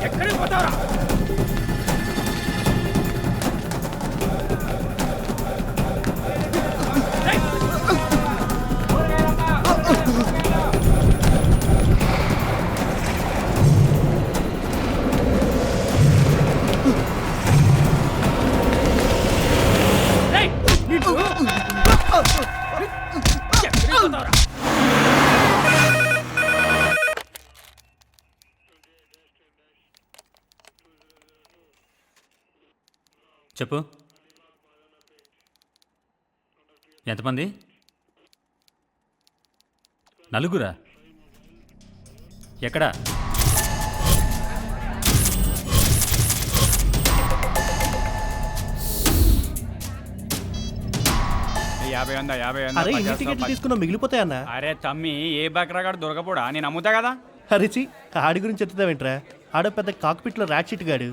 ఎక్కడికి పోతావరా? చెప్పు. ఎంతమంది? నలుగురా? ఎక్కడా? అరే ఎన్ని టికెట్లు తీసుకున్నా మిగిలిపోతాయన్నా? అరే తమ్మి, ఏ బక్రాగాడు దొరకపోడా? నేను అమ్ముతా కదా. హరిచి ఆడి గురించి ఎత్తుతావేంట్రా? ఆడ పెద్ద కాక్పిట్ లో ర్యాక్ షీట్ గాడు.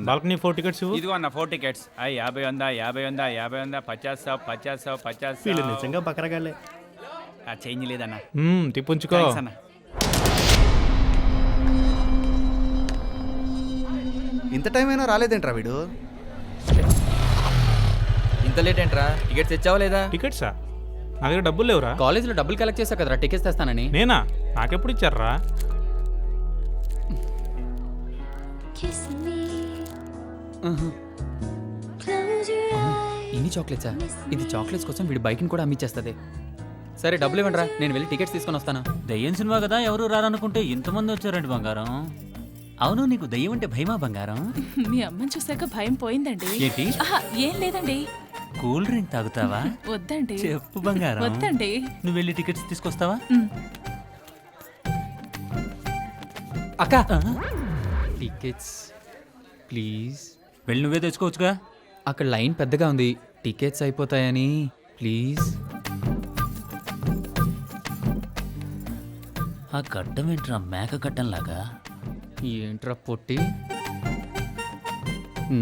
Balcony 4 tickets. ఇదిగో అన్న 4 టికెట్స్. 50 50 50 వీళ్ళు నిజంగా బకరగాళ్ళే. చేంజ్ లేదన్న. తిప్పుంచుకో. అన్న ఇంత టైం అయినా రాలేదేంట్రా వీడు? ఇంత లేట్ ఏంట్రా? టికెట్స్ తెచ్చావా లేదా? టికెట్సా? నా దగ్గర డబ్బులు లేవురా. కాలేజీలో డబ్బులు కలెక్ట్ చేసా కదరా టికెట్స్ తెస్తానని. నేనా? నాకెప్పుడు ఇచ్చారా? ఇన్ని చాక్లెట్సా? ఇది చాక్లెట్స్ కోసం వీడి బైక్ని కూడా అమ్మిచ్చేస్తుంది. సరే డబ్బులు ఇవ్వండిరా, నేను వెళ్ళి టికెట్స్ తీసుకొని వస్తాను. దయ్యం సినిమా కదా, ఎవరు రారనుకుంటే ఇంతమంది వచ్చారండి బంగారం. అవును, నీకు దయ్యం అంటే భయమా బంగారం? మీ అమ్మని చూసాక భయం పోయిందండి. ఏంటి? ఏం లేదండి. కూల్ డ్రింక్ తాగుతావా? వద్దండి. చెప్పు బంగారం. వద్దండి. నువ్వు వెళ్ళి టికెట్స్ తీసుకొస్తావా? అక్క టికెట్స్ ప్లీజ్. వెళ్ళి నువ్వే తెచ్చుకోవచ్చుగా. అక్కడ లైన్ పెద్దగా ఉంది, టికెట్స్ అయిపోతాయని. ప్లీజ్. ఆ గడ్డం ఏంట్రా మేక గడ్డంలాగా? ఏంట్రా పొట్టి?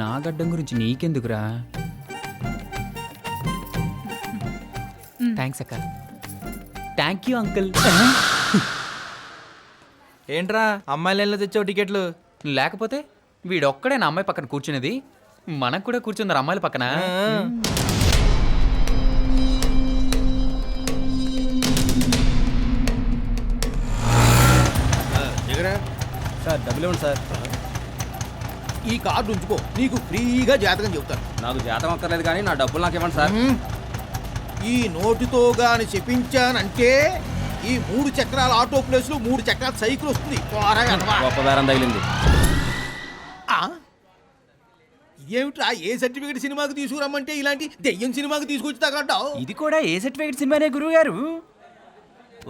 నా గడ్డం గురించి నీకెందుకురా? థ్యాంక్స్ అక్క. Thank you uncle. ఏంట్రా అమ్మాయిల లైన్లో తెచ్చావు టికెట్లు? లేకపోతే వీడొక్కడే నా అమ్మాయి పక్కన కూర్చునేది. మనకు కూడా కూర్చుందరు అమ్మాయిల పక్కన. సార్ డబ్బులు ఇవ్వండి సార్. ఈ కార్డు ఉంచుకో, నీకు ఫ్రీగా జాతకం చెబుతాను. నాకు జాతకం అక్కర్లేదు కానీ నా డబ్బులు నాకు ఇవ్వండి సార్. ఈ నోటుతో గాని చెప్పించానంటే ఈ 3 చక్రాల ఆటో ప్లేస్ లో 3 చక్రాల సైకిల్ వస్తుంది. గొప్ప బేరం తగిలింది. ఏమిట్రా, ఏ సర్టిఫికేట్ సినిమాకి తీసుకురమ్మంటే ఇలాంటి దెయ్యం సినిమాకి తీసుకొచ్చి తగలడ్డావు? ఇది కూడా ఏ సర్టిఫికేట్ సినిమానే గురువు గారు.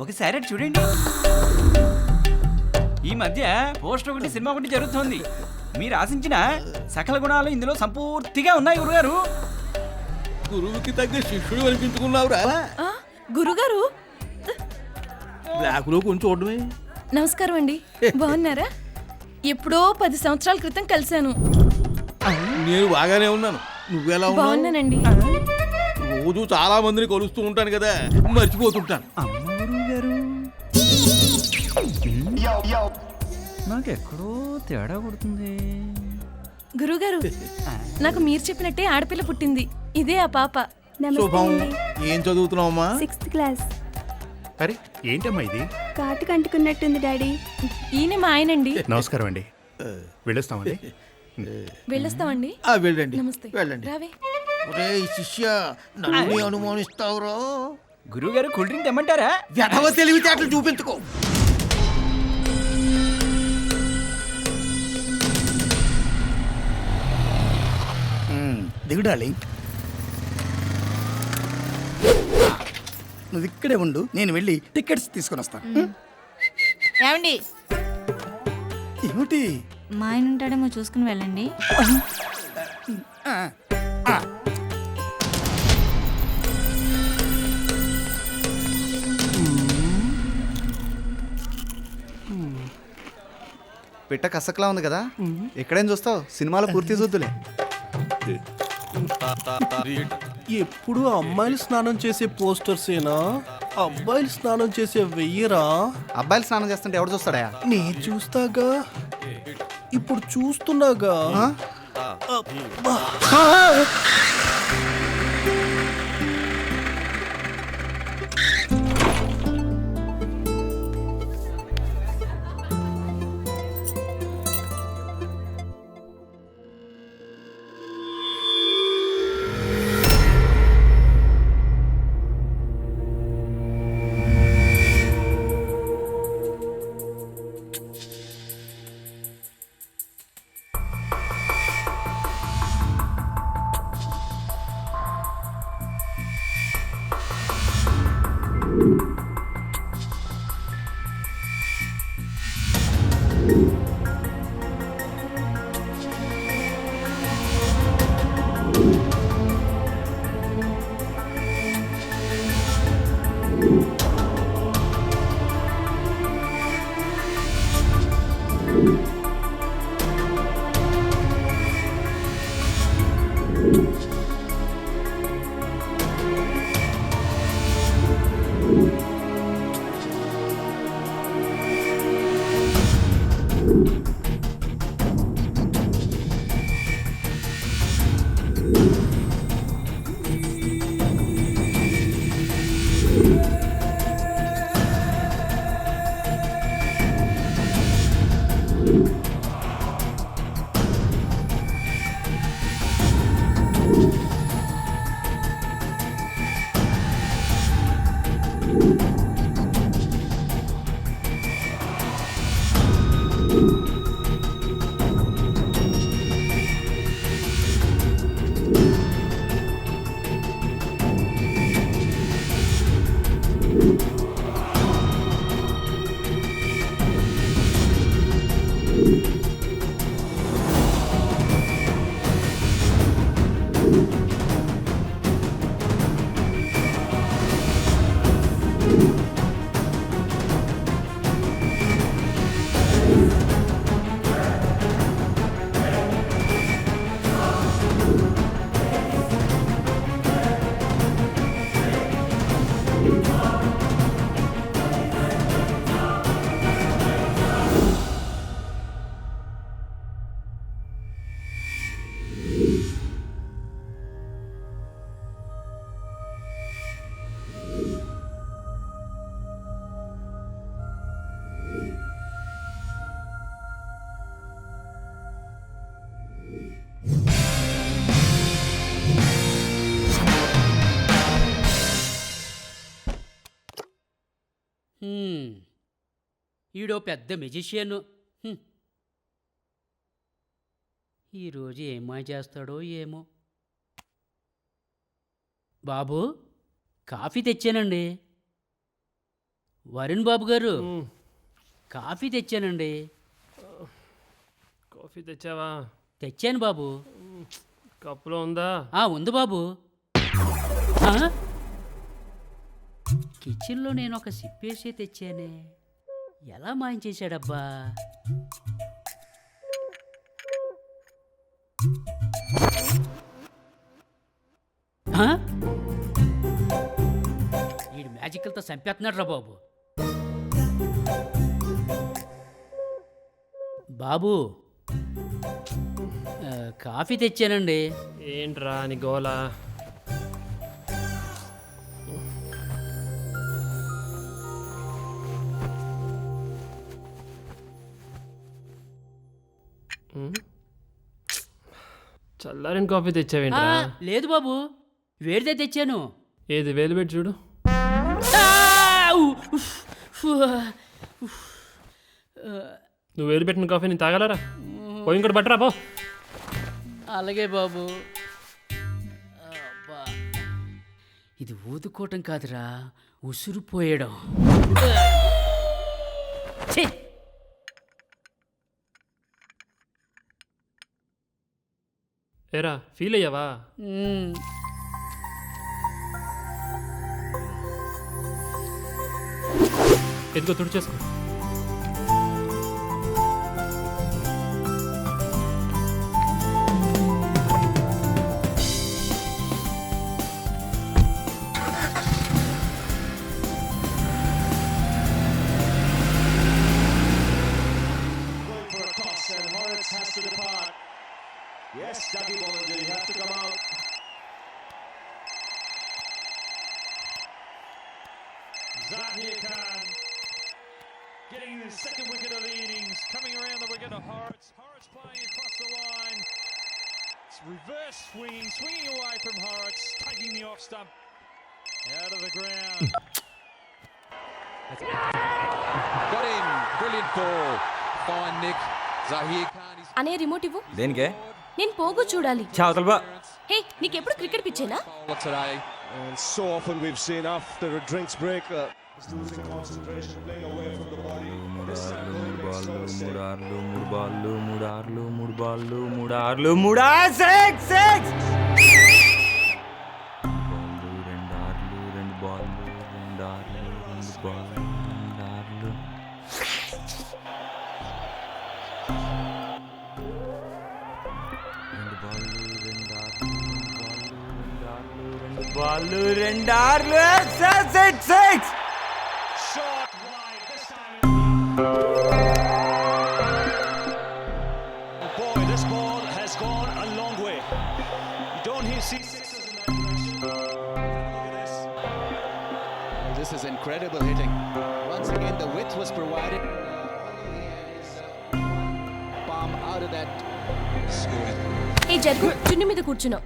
ఒకసారి అటు చూడండి. ఈ మధ్య పోస్టర్ ఒకటి సినిమా ఒకటి జరుగుతోంది. మీరు ఆశించిన సకల గుణాలు ఇందులో సంపూర్తిగా ఉన్నాయి గురుగారు. గురువుకి తగ్గ శిష్యుడు అనిపించుకున్నావురా. గురుగారు బ్లాక్ లో కొంచెం చూడమే. నమస్కారం అండి. బాగున్నారా? ఎప్పుడో 10 సంవత్సరాల క్రితం కలిశాను. నేను బాగానే ఉన్నాను. నువ్వెలా ఉన్నావు? బాగున్నానండి. రోజు చాలా మందిని కలుస్తూ ఉంటాను కదా, మర్చిపోతుంటాను. నాకెక్కడో తేడా కొడుతుంది. గురుగారు, నాకు మీరు చెప్పినట్టే ఆడపిల్ల పుట్టింది. ఇదే ఆ పాప. శుభం. ఏం చదువుతున్నావమ్మా? 6th class. అరే ఏంటమ్మా ఇది? కాటుకు అంటుకున్నట్టుంది డాడీ. ఈయన మా ఆయనండి. నమస్కారం అండి. వెళ్ళొస్తామండి. వెళ్ళొస్తామండి. వెళ్ళండి. నమస్తే. వెళ్ళండి. రావే. శిష్య, నన్ను అనుమానిస్తావురో? గురువుగారు కూల్ డ్రింక్ తెమ్మంటారా? వ్యధవ తెలివితేటలు చూపించుకో. దిగుడాలి, నువ్వు ఇక్కడే ఉండు, నేను వెళ్ళి టికెట్స్ తీసుకొని వస్తాను. ఏమండి, ఏమిటి? మా ఆయన ఉంటాడేమో చూసుకుని వెళ్ళండి. పిట్ట కసకలా ఉంది కదా, ఎక్కడేం చూస్తావు? సినిమాలో పూర్తి చూద్దులే. ఎప్పుడు అమ్మాయిలు స్నానం చేసే పోస్టర్సేనా? అబ్బాయిలు స్నానం చేసే వెయ్యరా? అబ్బాయిలు స్నానం చేస్తుంటే ఎవడు చూస్తాడా? నేను చూస్తాగా, ఇప్పుడు చూస్తున్నాగా. అబ్బా. ఈడో పెద్ద మెజిషియన్. ఈరోజు ఏం మాయ చేస్తాడో ఏమో. బాబు, కాఫీ తెచ్చానండి. వరుణ్ బాబు గారు, కాఫీ తెచ్చానండి. కాఫీ తెచ్చావా? తెచ్చాను బాబు. కప్పులో ఉందా? ఉంది బాబు. కిచెన్లో నేను ఒక సిప్పేసి తెచ్చానే, ఎలా మాయం చేశాడబ్బా. వీడు మ్యాజికల్తో చంపేస్తున్నాడు రా బాబు. బాబు, కాఫీ తెచ్చానండి. ఏంట్రా నీ గోలా? చల్లారిన కాఫీ తెచ్చావేంట్రా? లేదు బాబు, వేడిదే తెచ్చాను. ఏది వేలు పెట్టి చూడు. నువ్వు వేలు పెట్టిన కాఫీ నేను తాగలరా? పోయి ఇంకోటి బట్టరా పో. అలాగే బాబు. ఇది ఊదుకోవటం కాదురా, ఉసురుపోయడం. ఏరా ఫీల్ అయ్యావా? ఎదుగో తుడిచేసుకో. Zahir Khan getting the second wicket of the innings, coming around the wicket of Horrocks. Horrocks playing across the line. It's reverse swinging, swinging away from Horrocks, taking the off stump out of the ground. Got him. Brilliant ball. Fine Nick. Zahir Khan is అనే remote ఇవ్వు. దేనికే? నేను పోగు చూడాలి. చావతలబా. హే, నీకెప్పుడు cricket పిచ్చేనా? bowler today. And so often we've seen after a drinks break, he's losing concentration, playing away from the body. This time, Shot wide this time. Oh boy, this ball has gone a long way. You don't see sixes in that direction. Look at this. This is incredible hitting. Once again, the width was provided. Palm out of that score. హే జరుగు, చున్ని మీద కూర్చున్నావు.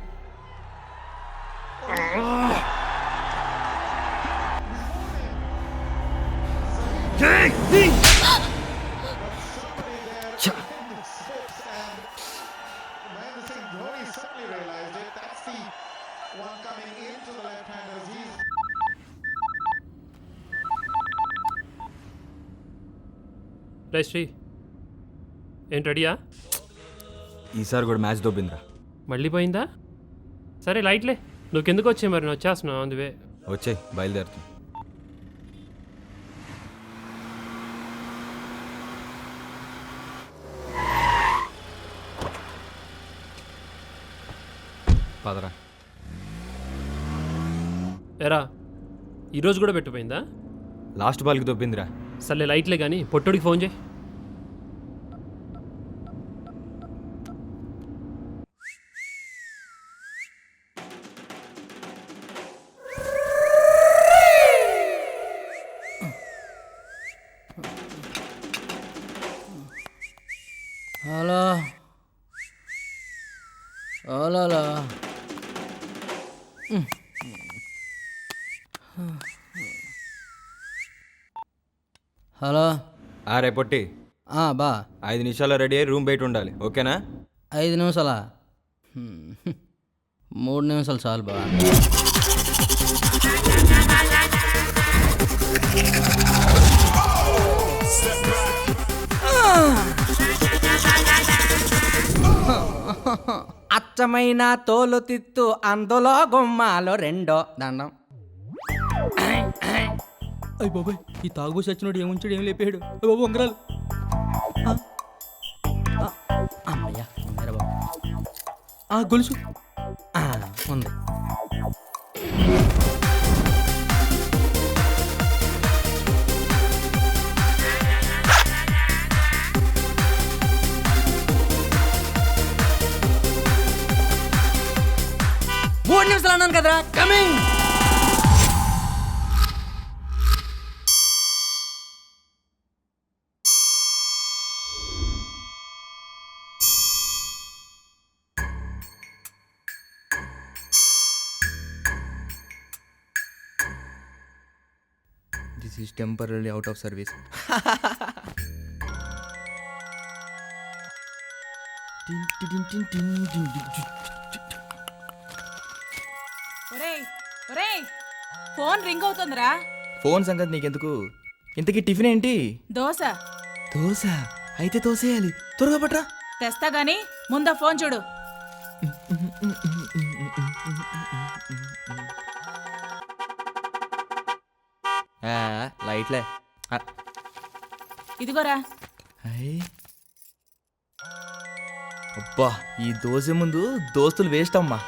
శ్రీ ఏంటి రెడీయా? ఈసారి కూడా match దొబ్బిందిరా. మళ్ళీ పోయిందా? సరే లైట్లే, నువ్వు కిందకు వచ్చే మరి నేను వచ్చేస్తున్నావు అందువే. వచ్చే బయలుదేరుతుంది. పదరా. ఎరా ఈరోజు కూడా పెట్టిపోయిందా? లాస్ట్ బాల్కి దొబ్బిందిరా. సర్లే లైట్లే కానీ పొట్టోడికి ఫోన్ చేయి. Hello hello hello. రే పొట్టి, బా 5 నిమిషాల్లో రెడీ అయ్యి రూమ్ బయట ఉండాలి, ఓకేనా? 5 నిమిషాలా? 3 నిమిషాలు చాలు బా. అచ్చమైన తోలు తిత్తు అందులో గుమ్మాలో రెండో దండం. అయ్యి బాబాయ్, ఈ తాగు సచ్చినోడు ఏముంచాడు, ఏం లేపాడు? బాబు ఉంగరాలు. అమ్మయ్యా ఉన్నారా బాబు? గొలుసు ఉంది. మూడు నిమిషాలు అన్నాను కదరా, coming. This is temporarily out of service. Phone ring అవుతుందిరా. ఫోన్ సంగతి నీకెందుకు? ఇంతకీ టిఫిన్ ఏంటి? దోశ. దోశ అయితే తోసేయాలి, త్వరగా పట్రా. తెస్తా గానీ ముందా ఫోన్ చూడు. లైట్లే. ఇదిగోరా. అబ్బా, ఈ దోశ ముందు దోస్తులు వేస్ట్ అమ్మా.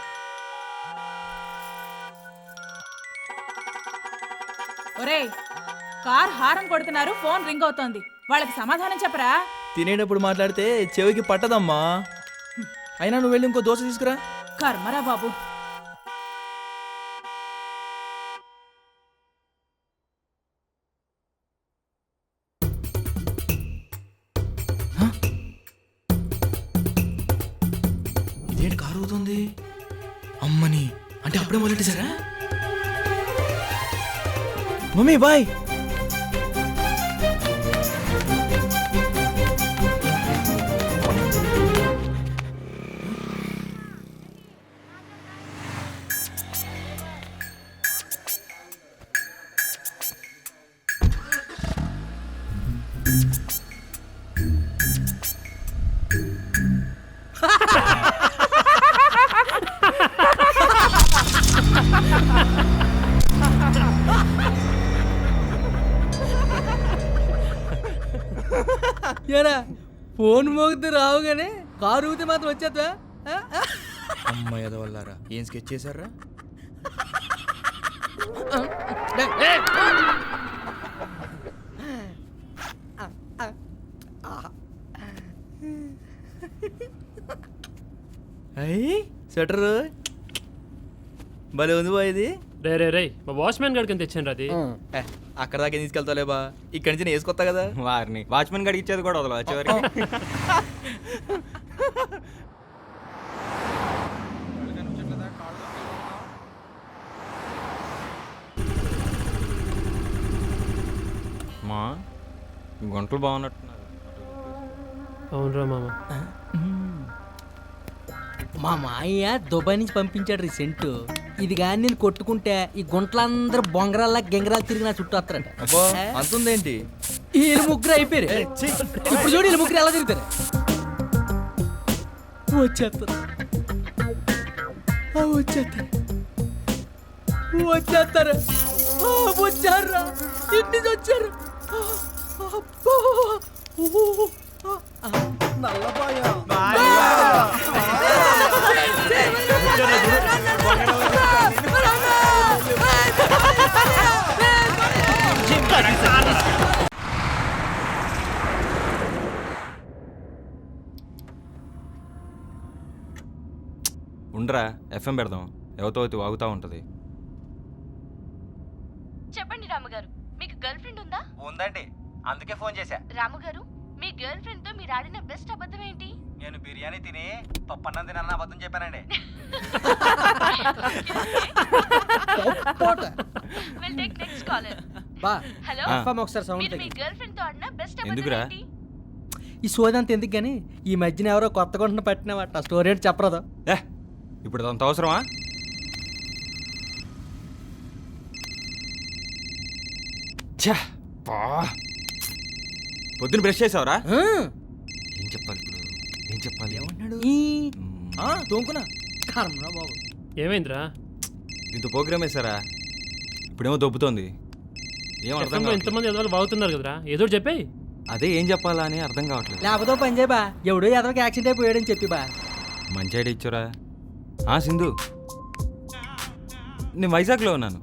ఒరేయ్, కార్ హారన్ కొడుతున్నారు, ఫోన్ రింగ్ అవుతోంది, వాళ్ళకి సమాధానం చెప్పరా. తినేటప్పుడు మాట్లాడితే చెవికి పట్టదమ్మా. అయినా నువ్వు వెళ్ళి ఇంకో దోశ తీసుకురా. కర్మరా బాబు. అప్పుడే మొదలెట్టేశారా? Mummy bye. ఏరా ఫోన్ మోగితే రావుగానే కారు ఊగితే మాత్రం వచ్చేద్దా? అమ్మాయి ఎదవల్లారా ఏం స్కెచ్ చేశారా? అయ్యి స్వెటర్ భలే ఉంది బా ఇది. రే రే రే మా వాచ్మెన్ గడికి తెచ్చాను అది. అక్కడ దాకా తీసుకెళ్తాలే బా, ఇక్కడి నుంచి నేను వేసుకొస్తా కదా. వారిని వాచ్మెన్ గడికి ఇచ్చేది కూడా వదలవు చివరికి. మా గుంటలు బాగున్నట్టున్నారు. అవునరా మామ. మా మాయ దుబాయ్ నుంచి పంపించాడు రీసెంట్. ఇది కానీ నేను కొట్టుకుంటే ఈ గుంటలందరూ బొంగరాల్లా గెంగరాలు తిరిగి నా చుట్టూ వస్తారట. అంతుందేంటి? వీళ్ళు ముగ్గురు అయిపోయారు. ఇప్పుడు చూడు వీళ్ళు ముగ్గురు ఎలా తిరుగుతారు. వచ్చేస్తారు వచ్చేస్తారు వచ్చేస్తారు వచ్చారా ఇంటి నుంచి వచ్చారు. ఉండరా ఎఫ్ఎం పెడదాం, ఎవతో వాగుతూ ఉంటుంది. చెప్పండి రాముగారు, మీకు గర్ల్ ఫ్రెండ్ ఉందా? ఉందండి, అందుకే ఫోన్ చేశా. రాముగారు, మీ గర్ల్ ఫ్రెండ్ తో మీరు ఆడిన బెస్ట్ అబద్ధం ఏంటి? నేను బిర్యానీ తిని పప్పన్నం తినన్న అబద్ధం చెప్పానండి. We'll take next caller. బా హలో, ఒకసారి సౌండ్ మీరు మీ గర్ల్ ఫ్రెండ్ తో ఆడిన బెస్ట్ అబద్ధం ఎందుకురా? ఏంటి? ఈ సోదంతా ఎందుకు కానీ ఈ మధ్యన ఎవరో కొత్త గుంటను పట్టినవాట. స్టోరీ ఏంటి చెప్పరాదు? ఇప్పుడు అంత అవసరమా? పొద్దున్న బ్రష్ చేసావరా? ఏం చెప్పాలి ఇప్పుడు? ఏం చెప్పాలి? తోముకున్నా కర్మరా బాబు. ఏమైందిరా? ఇంత ప్రోగ్రామ్ వేసారా? ఇప్పుడేమో దొబ్బుతోంది. ఏం అర్థం కావట్లేదు. ఎంతమంది ఎదవాళ్ళు బాగుతున్నారు కదరా, ఏదో చెప్పే. అదే ఏం చెప్పాలా అని అర్థం కావట్లేదు. లేకపోతే పని చేయ బా, ఎవడో ఎదవకి యాక్సిడెంట్ అయిపోయాడని చెప్పి బా. మంచి ఐడియా ఇచ్చారా? సింధు, నేను వైజాగ్లో ఉన్నాను.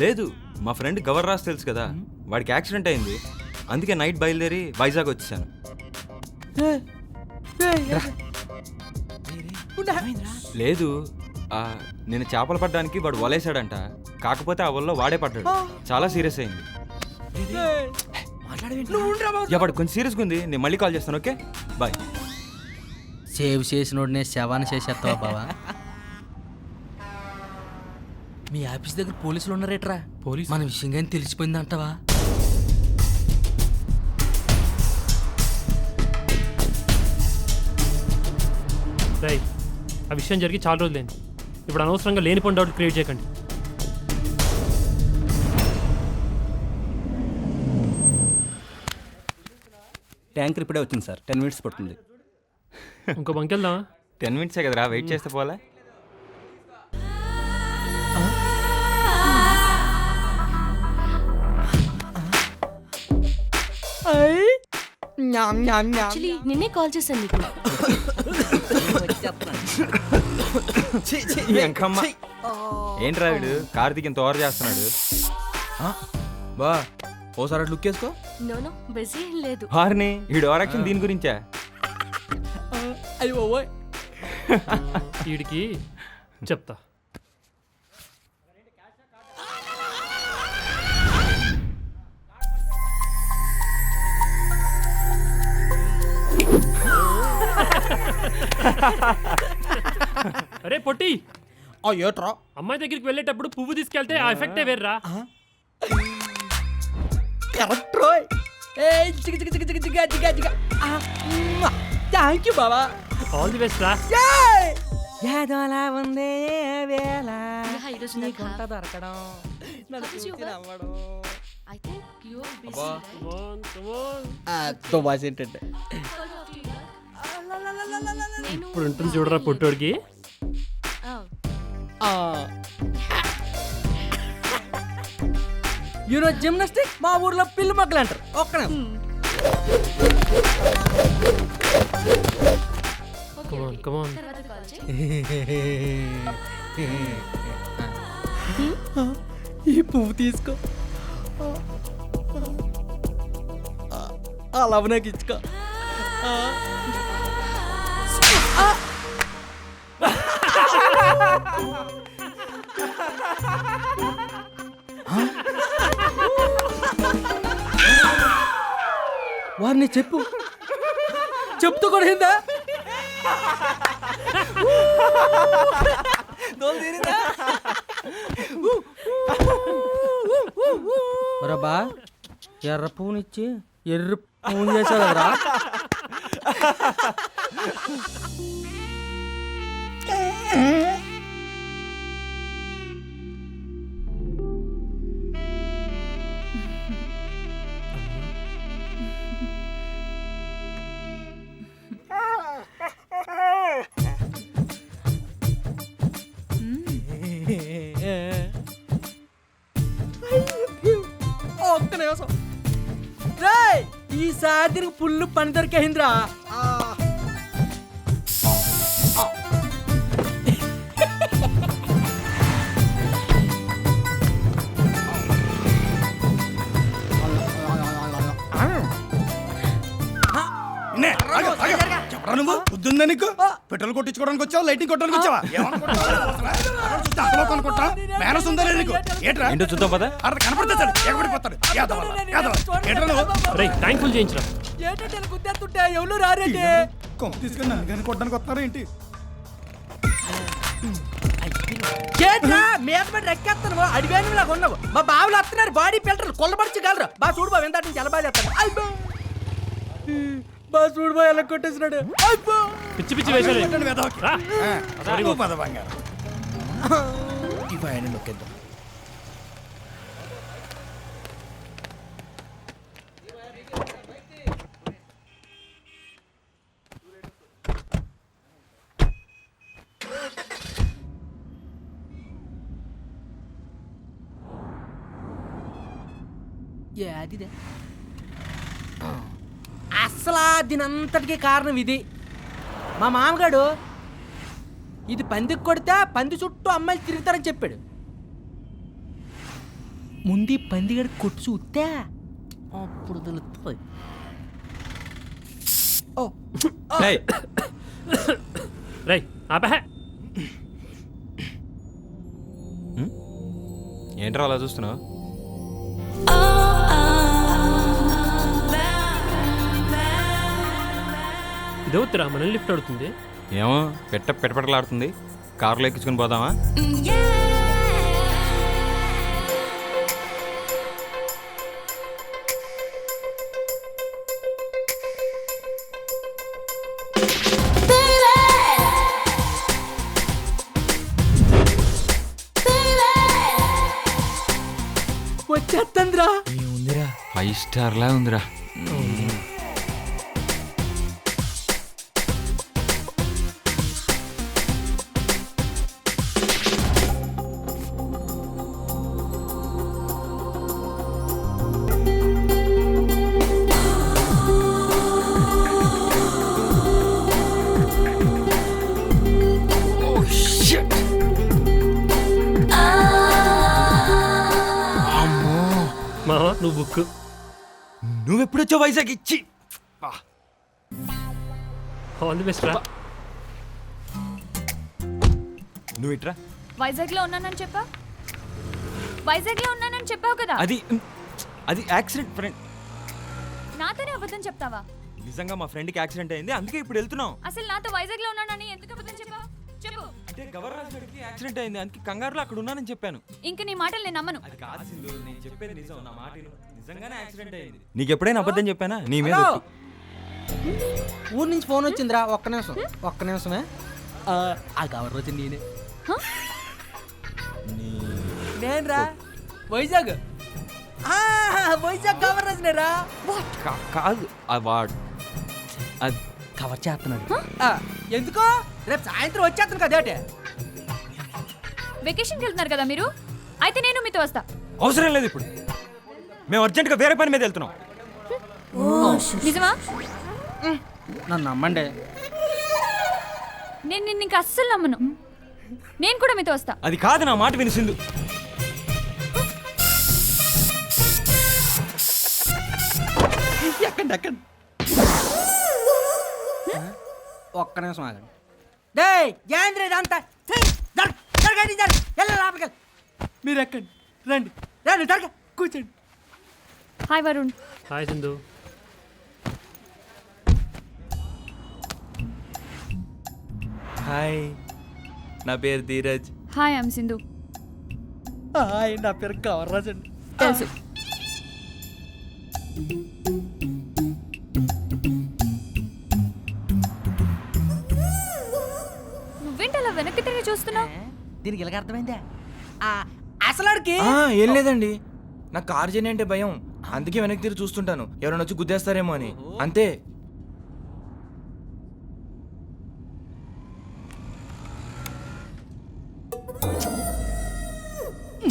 లేదు, మా ఫ్రెండ్ గవర్ రాస్ తెలుసు కదా, వాడికి యాక్సిడెంట్ అయింది. అందుకే నైట్ బయలుదేరి వైజాగ్ వచ్చేసాను. లేదు, నేను చేపలు పడ్డానికి వాడు వలేసాడంట. కాకపోతే ఆ వల్ల వాడే పడ్డాడు. చాలా సీరియస్ అయింది. వాడు కొంచెం సీరియస్గా ఉంది. నేను మళ్ళీ కాల్ చేస్తాను. Okay bye. సేవ్ చేసినోడినే శవాన్ని చేసేస్తావా బావా? మీ ఆఫీస్ దగ్గర పోలీసులు ఉన్నారేట్రా? పోలీసు మన విషయం కానీ తెలిసిపోయిందంటవా? రై, ఆ విషయం జరిగి చాలా రోజులైంది. ఇప్పుడు అనవసరంగా లేనిపోయిన డౌట్ క్రియేట్ చేయకండి. ట్యాంకర్ ఇప్పుడే వచ్చింది సార్, 10 minutes పడుతుంది. ఇంకో బంక్ వెళ్దామా? 10 minutes కదరా, వెయిట్ చేస్తే పోలే. నిన్నే కాల్ చేశాను నీకు. ఏంట్రా వీడు కార్తీక్ ఇంత ఓవర్ చేస్తున్నాడు? బా ఓసారి లుక్ వేసుకో. నో బిజీ ఏం లేదు. హార్ని వీడు ఓవర్ యాక్షన్ దీని గురించా? అయ్యో వీడికి చెప్తా. అరే పొట్టి, ఏట్రా అమ్మాయి దగ్గరికి వెళ్ళేటప్పుడు పువ్వు తీసుకెళ్తే ఆ ఎఫెక్టే వేర్రా. కరెక్ట్ రోయ్. ఏ చిక చిక చిక చిక చిక చిక చిక. థ్యాంక్ యూ బాబా. ఆల్ ది బెస్ట్ రా. ఏదోలా ఉంది వేళ నీకుంట దొరకడం నన్ను చూసి నవ్వడం. దుబాస్ ఏంటంటే ఇప్పుడు ఉంటుంది చూడరా పొట్టోడికి. యూనో జిమ్నాస్టిక్ మా ఊర్లో పిల్లి మొక్కలు అంటారు. ఒక్క కమాన్ ఈ పువ్వు తీసుకో, ఆ లవ్ నాకు ఇచ్చుకో. వారిని చెప్పు, చెప్తూ కూడా ఏందా రబ్బా ఎర్ర పువ్వునిచ్చి ఎర్ర పువ్వు చేశావు కదరా. ఒక్క నిమిషం రేయ్, ఈసారి దీనికి పుల్లు పని దొరికేసిందిరా. చెప్పరా నువ్వు బుద్ధుందా నీకు? పెట్రోల్ కొట్టించుకోవడానికి వచ్చావా, లైటింగ్ కొట్టడానికి వచ్చావా? మేనస్ ఉందా నీకు? ఏట్రా ఏంటో చూద్దాం పద. అక్కడ కనపడతాడు, ఎగబడిపోతాడు. రేయ్ థ్యాంక్ఫుల్ చేయించరా. ఏంటంటే గుద్దేస్తుంటే ఎవరు రారేంటి? కొంప తీసుకుని నన్ను కానీ కొట్టడానికి వస్తారా ఏంటి? చేద్దా మీద మీద రెక్కేస్తాను. అడిగాను లాగా ఉన్నావు. మా బావులు వస్తున్నారు, బాడీ ఫిల్టర్ కొల్లబడిచగలరు. బా చూడు బాబు ఎంత నుంచి ఎలా బాగా చేస్తాను. అయిపో బా చూడు బా ఎలా కొట్టేసినాడు. పిచ్చి పిచ్చి వేసారు. పద బంగారం ఇవన్నీ నొక్కేద్దాం. అదిదే అసలు దీనంతటికీ కారణం ఇది. మా మామగాడు ఇది పందికి కొడితే పంది చుట్టూ అమ్మాయిలు తిరుగుతారని చెప్పాడు. ముందు పందిగడి కొట్టి చూస్తే అప్పుడు తెలుస్తుంది. రేయ్ ఆపహ. ఏంట్రా అలా చూస్తున్నావు? ఇదవుతురా మనల్ని లిఫ్ట్ అడుగుతుంది. ఏమో పెట్టలాడుతుంది. కారులో ఎక్కించుకుని పోదామా? వచ్చేస్తుందిరా. 5 స్టార్ లా ఉందిరా. మావా నువ్వు బుక్. నువ్వెప్పుడొచ్చావు వైజాగ్ ఇచ్చి? ఆల్ ది బెస్ట్ రా. నువ్వు ఇట్రా. వైజాగ్ లో ఉన్నానని చెప్పావు కదా. అది యాక్సిడెంట్ ఫ్రెండ్. నాతోనే అబద్ధం చెప్తావా? నిజంగా మా ఫ్రెండ్కి యాక్సిడెంట్ అయింది, అందుకే ఇప్పుడు వెళ్తున్నాం. అసలు నాతో వైజాగ్ లో ఉన్నానని ఎందుకు అబద్ధం చెప్పావు? చెప్పు. అంటే గవర్నర్ గారికి యాక్సిడెంట్ అయింది, అందుకే కంగారులో అక్కడ ఉన్నానని చెప్పాను. ఇంక నీ మాటలు నేను నమ్మను. అది కాదు సింధు, నేను చెప్పేది నిజం. నా మాట విను. నిజంగానే యాక్సిడెంట్ అయింది. నీకు ఎప్పుడైనా అబద్ధం చెప్పానా? నీ మీద ఒట్టు. ఊరు నుంచి ఫోన్ వచ్చిందిరా, ఒక్క నిమిషమే. ఆ కవర్ వచ్చింది నేనే. నేనురా వైజాగ్ కవర్ వచ్చినారా. కాదు వాడు అది కవర్ చేస్తున్నాడు. ఎందుకో రేపు సాయంత్రం వచ్చేస్తాను కదేటే. వెకేషన్కి వెళ్తున్నారు కదా మీరు, అయితే నేను మీతో వస్తా. అవసరం లేదు ఇప్పుడు, మేము అర్జెంటుగా వేరే పని మీద వెళ్తున్నాం. నిజమా? నన్ను నమ్మండి. నేను నిన్ను ఇంకా అస్సలు నమ్మను. నేను కూడా మీతో వస్తా. అది కాదు, నా మాట విను సింధు. ఎక్కండి. ఒక్క నిమిషం ఆగండి. డే జయేంద్ర ఇదంతా లోపలికి. మీరు ఎక్కండి, రండి జరగ కూర్చోండి. Hi Varun. Hi Sindhu. Hi, నా పేరు ధీరజ్. Hi I'm Sindhu. నా పేరు కవర్ రాజండి. తెలుసు. నువ్వేంటి అలా వెనక్కి తిరిగి చూస్తున్నావు? దీనికి ఇలాగ అర్థమైందా? అసలు ఏం లేదండి, నాకు కార్ జర్నీ అంటే భయం, అందుకే వెనక్కి తిరిగి చూస్తుంటాను, ఎవరైనా వచ్చి గుద్దేస్తారేమో అని, అంతే.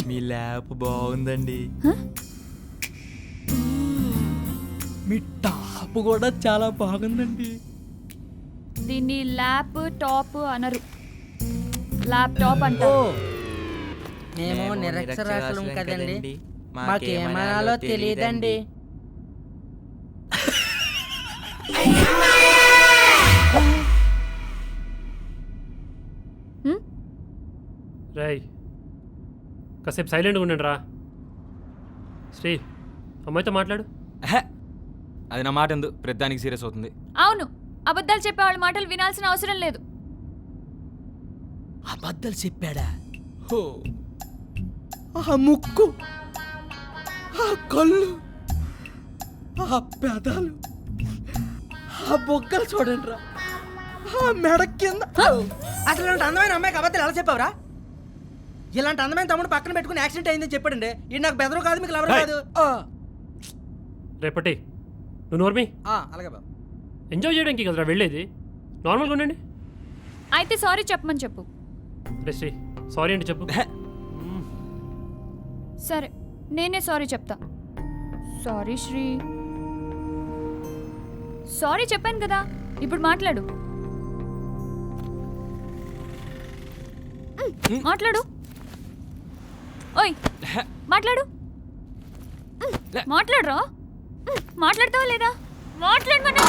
మీ ల్యాప్ బాగుందండి. మీ టాప్ కూడా చాలా బాగుందండి. దీన్ని ల్యాప్ టాప్ అనరు, ల్యాప్టాప్ అంటారు. మేము నిరక్షరాస్యులం కదండి, మాకేమనాలో తెలియదండి. రేయ్, కాసేపు సైలెంట్గా ఉండండి రా. శ్రీ, అమ్మాయితో మాట్లాడు. అది నా మాట ఎందు ప్రతిదానికి సీరియస్ అవుతుంది. అవును, అబద్ధాలు చెప్పే వాళ్ళ మాటలు వినాల్సిన అవసరం లేదు. అబద్ధాలు చెప్పాడా? ఆ ముక్కు, ఆ కళ్ళు, ఆ పెదాలు, ఆ బొగ్గలు చూడండి రా, ఆ మెడ కింద. అసలు ఇలాంటి అందమైన అమ్మాయికి అబద్ధాలు ఎలా చెప్పావురా? ఇలాంటి అందమైన తమ్ముడు పక్కన పెట్టుకుని యాక్సిడెంట్ అయిందని చెప్పాడండి. ఇది నాకు బెదరు కాదు, మీకు లవర్ కాదు. రేపటి నువ్వు నోర్మి. అలాగే బాబు. ఎంజాయ్ చేయడానికి కదరా వెళ్ళేది, నార్మల్గా ఉండండి. అయితే సారీ చెప్పమని చెప్పు. రే శ్రీ, సారీ అంటే చెప్పు. సరే, నేనే సారీ చెప్తా. సారీ శ్రీ. సారీ చెప్పాను కదా, ఇప్పుడు మాట్లాడు. మాట్లాడు. ఓయ్ మాట్లాడు. మాట్లాడరా. మాట్లాడతావా లేదా? మాట్లాడమన్నా.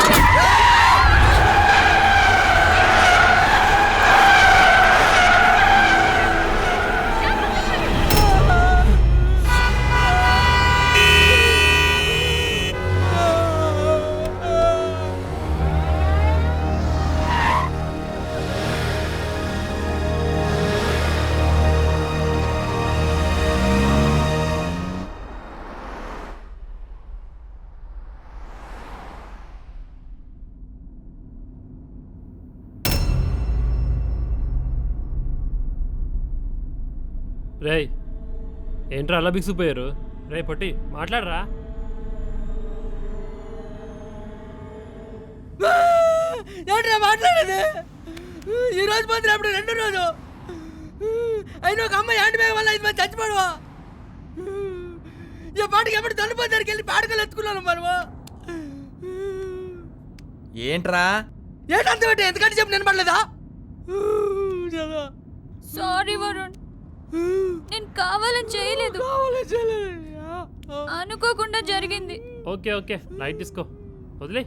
రేయ్, ఏంట్రా అలా బిగిసిపోయారు? రే పొట్టి, మాట్లాడరా. ఏంట్రా మాట్లాడేది? ఈ రోజు పోతే అప్పుడు రెండో రోజు అయినా ఒక అమ్మాయి యాంటీ బ్యాగ్ వల్ల 5 మంది చచ్చిపోవా. ఈ పాటికి ఎప్పుడు తల్లిపోతారికి వెళ్ళి పాటకలు ఎత్తుకున్నాను మనము. ఏంట్రా ఏంటంత పెట్టి ఎందుకంటే చెప్పి నేను పడలేదా? సారీ వరుణ్, నేను కావాలని చేయలేదు, అనుకోకుండా జరిగింది. ఓకే ఓకే, లైట్ తీసుకో, వదిలే.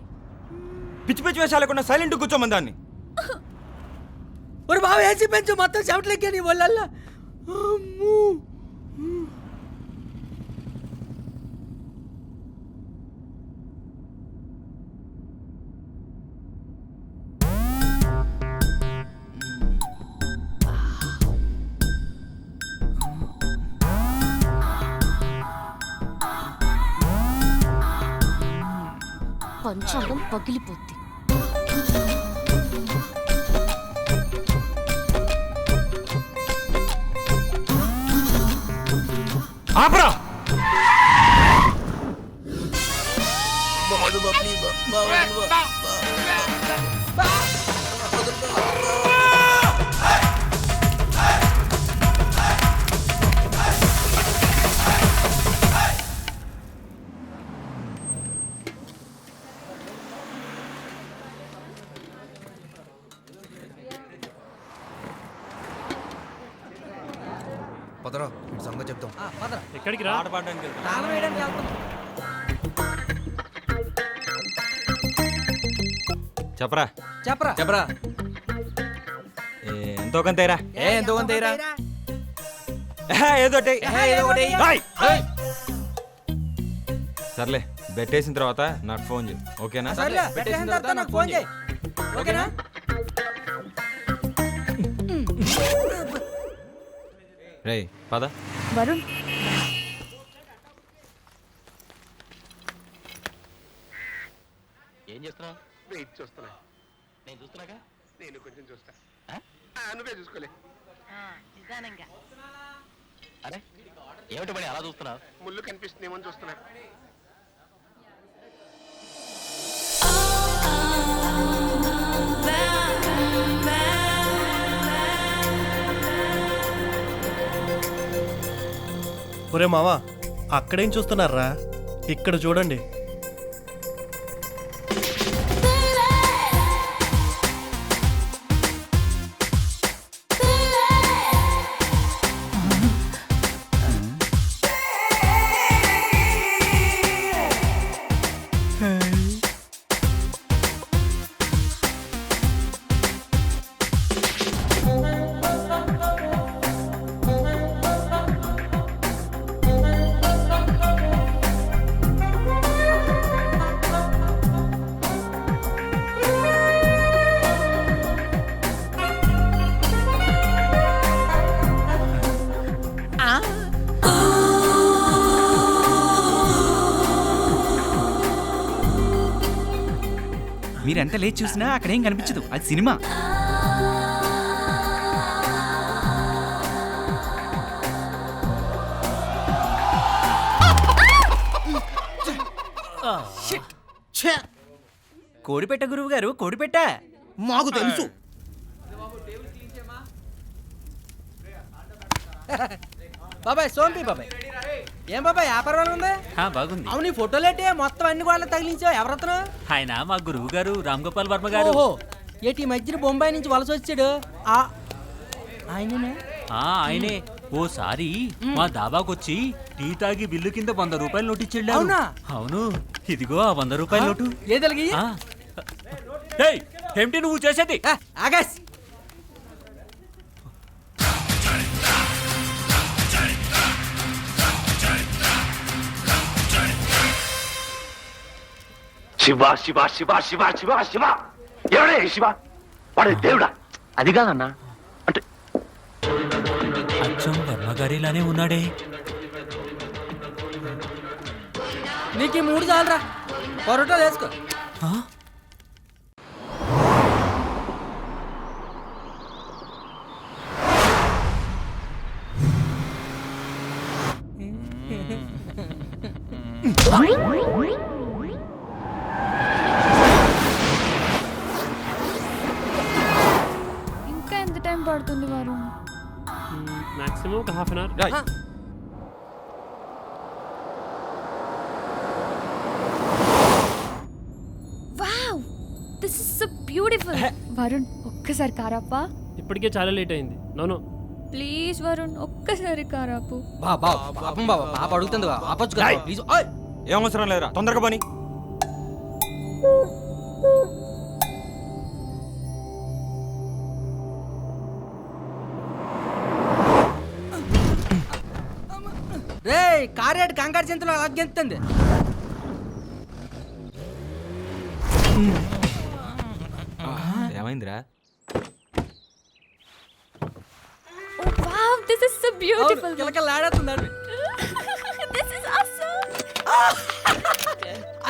పిచ్చి పిచ్చి వేషాలు లేకుండా సైలెంట్ కూర్చోమని దాన్ని. ఒరు బావ ఏసీ పెంచు, మొత్తం చెమటలెక్కా నీ వాళ్ళల్లా. పంచాంగం పగిలిపోద్ది. ఆపరా! పదరా సంగతి చెప్తాం. ఎక్కడికి రా? ఆట పాడడానికి వెళ్తా. తాళం వేయడానికి వెళ్తాం. చెప్పరా చెప్పరా చెప్పరా ఎంతో కొంతేరా. ఎంతో కొంత ఏరా? ఏదో ఏదో ఒకటి. సర్లే బెట్టేసిన తర్వాత నాకు ఫోన్ చేయి, ఓకేనా? సర్లే పెట్టేసిన తర్వాత నాకు ఫోన్ చేయి, ఓకేనా? రేయ్ పద. వరుణ్, ఏం చేస్తున్నావు? చూస్తున్నా నేను చూస్తున్నాగా. నేను కొంచెం చూస్తా. నువ్వే చూసుకోలే. అరే ఏమిటి పని అలా చూస్తున్నావు? ముళ్ళు కనిపిస్తుందేమో చూస్తున్నా. ఒరే మావా, అక్కడేం చూస్తున్నారా? ఇక్కడ చూడండి. మీరెంత లేచి చూసినా అక్కడేం కనిపించదు, అది సినిమా. కోడిపెట్ట గురువు గారు, కోడిపెట్ట. మాకు తెలుసు. బాబాయ్ సోంపి బాబాయ్. ఏం బాబాయ్ వ్యాపారం ఉంది? బాగుంది. అవును ఈ ఫోటోలు ఏంటి మొత్తం అన్ని గోడలు తగిలించావు? ఎవరతను? ఆయన మా గురువు గారు రామ్ గోపాల్ వర్మ గారు. ఓహో, ఏటి ఈ మధ్యన బొంబాయి నుంచి వలస వచ్చాడు ఆయననే? ఆయనే. ఓసారి మా దాబాకొచ్చి టీ తాగి బిల్లు కింద 100 రూపాయలు నోటు ఇచ్చాడు. అవునా? అవును, ఇదిగో ఆ 100 రూపాయల నోటు. ఏదలిగి ఏమిటి నువ్వు చేసేది? ఆగస్ శివ శివ శివ శివ శివ శివ. ఎవడే శివ? వాడే దేవుడా? అది కాదన్నా, అంటే అచ్చం వర్మగారిలానే ఉన్నాడే. నీకు ఈ 3 చాలరా, పొరటోలు వేసుకో. ఇంకా ఎంత టైం పడుతుంది వరుణ్? మాక్సిమం ఒక half an hour. Wow, this is so beautiful. Varun ఒక్కసారి కారాపా. ఇప్పటికే చాలా లేట్ అయింది. నో ప్లీజ్ వరుణ్ ఒక్కసారి కారాపు. బాబా పాపం బాబా, పాప అడుగుతుంది, ఆపొచ్చు కదా ప్లీజ్. ఏం అవసరం లేదురా, తొందరగా పని. రే కారేడు కంగారు చింతలో అగ్గెంతుంది. ఏమైందిరా? Wow, this is so beautiful. కిలకలాడుతుందండి. This is awesome.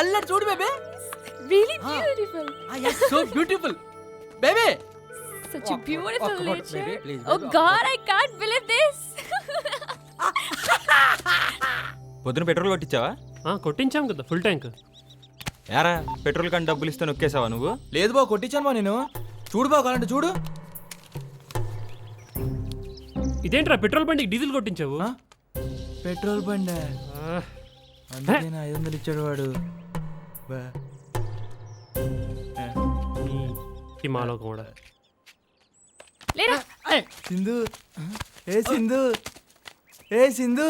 అల్లరి చూడు babe, really beautiful. So beautiful baby Such a beautiful come on, nature. baby, please, Oh baby, God, I can't believe this. పొద్దున పెట్రోల్ కొట్టించావా? కొట్టించాం కదా ఫుల్ ట్యాంక్. యారా petrol కానీ డబ్బులు ఇస్తే నొక్కేసావా నువ్వు? లేదు బావ, కొట్టించాను బా నేను. చూడు బావ, కావాలంటే చూడు. ఇదేంట్రా పెట్రోల్ బండికి డీజిల్ కొట్టించావు? పెట్రోల్ బండి అందుకే 500 ఇచ్చాడు వాడు. ఈ మాలో కూడా లేరా. సింధు, ఏ సింధు, ఏ సింధు,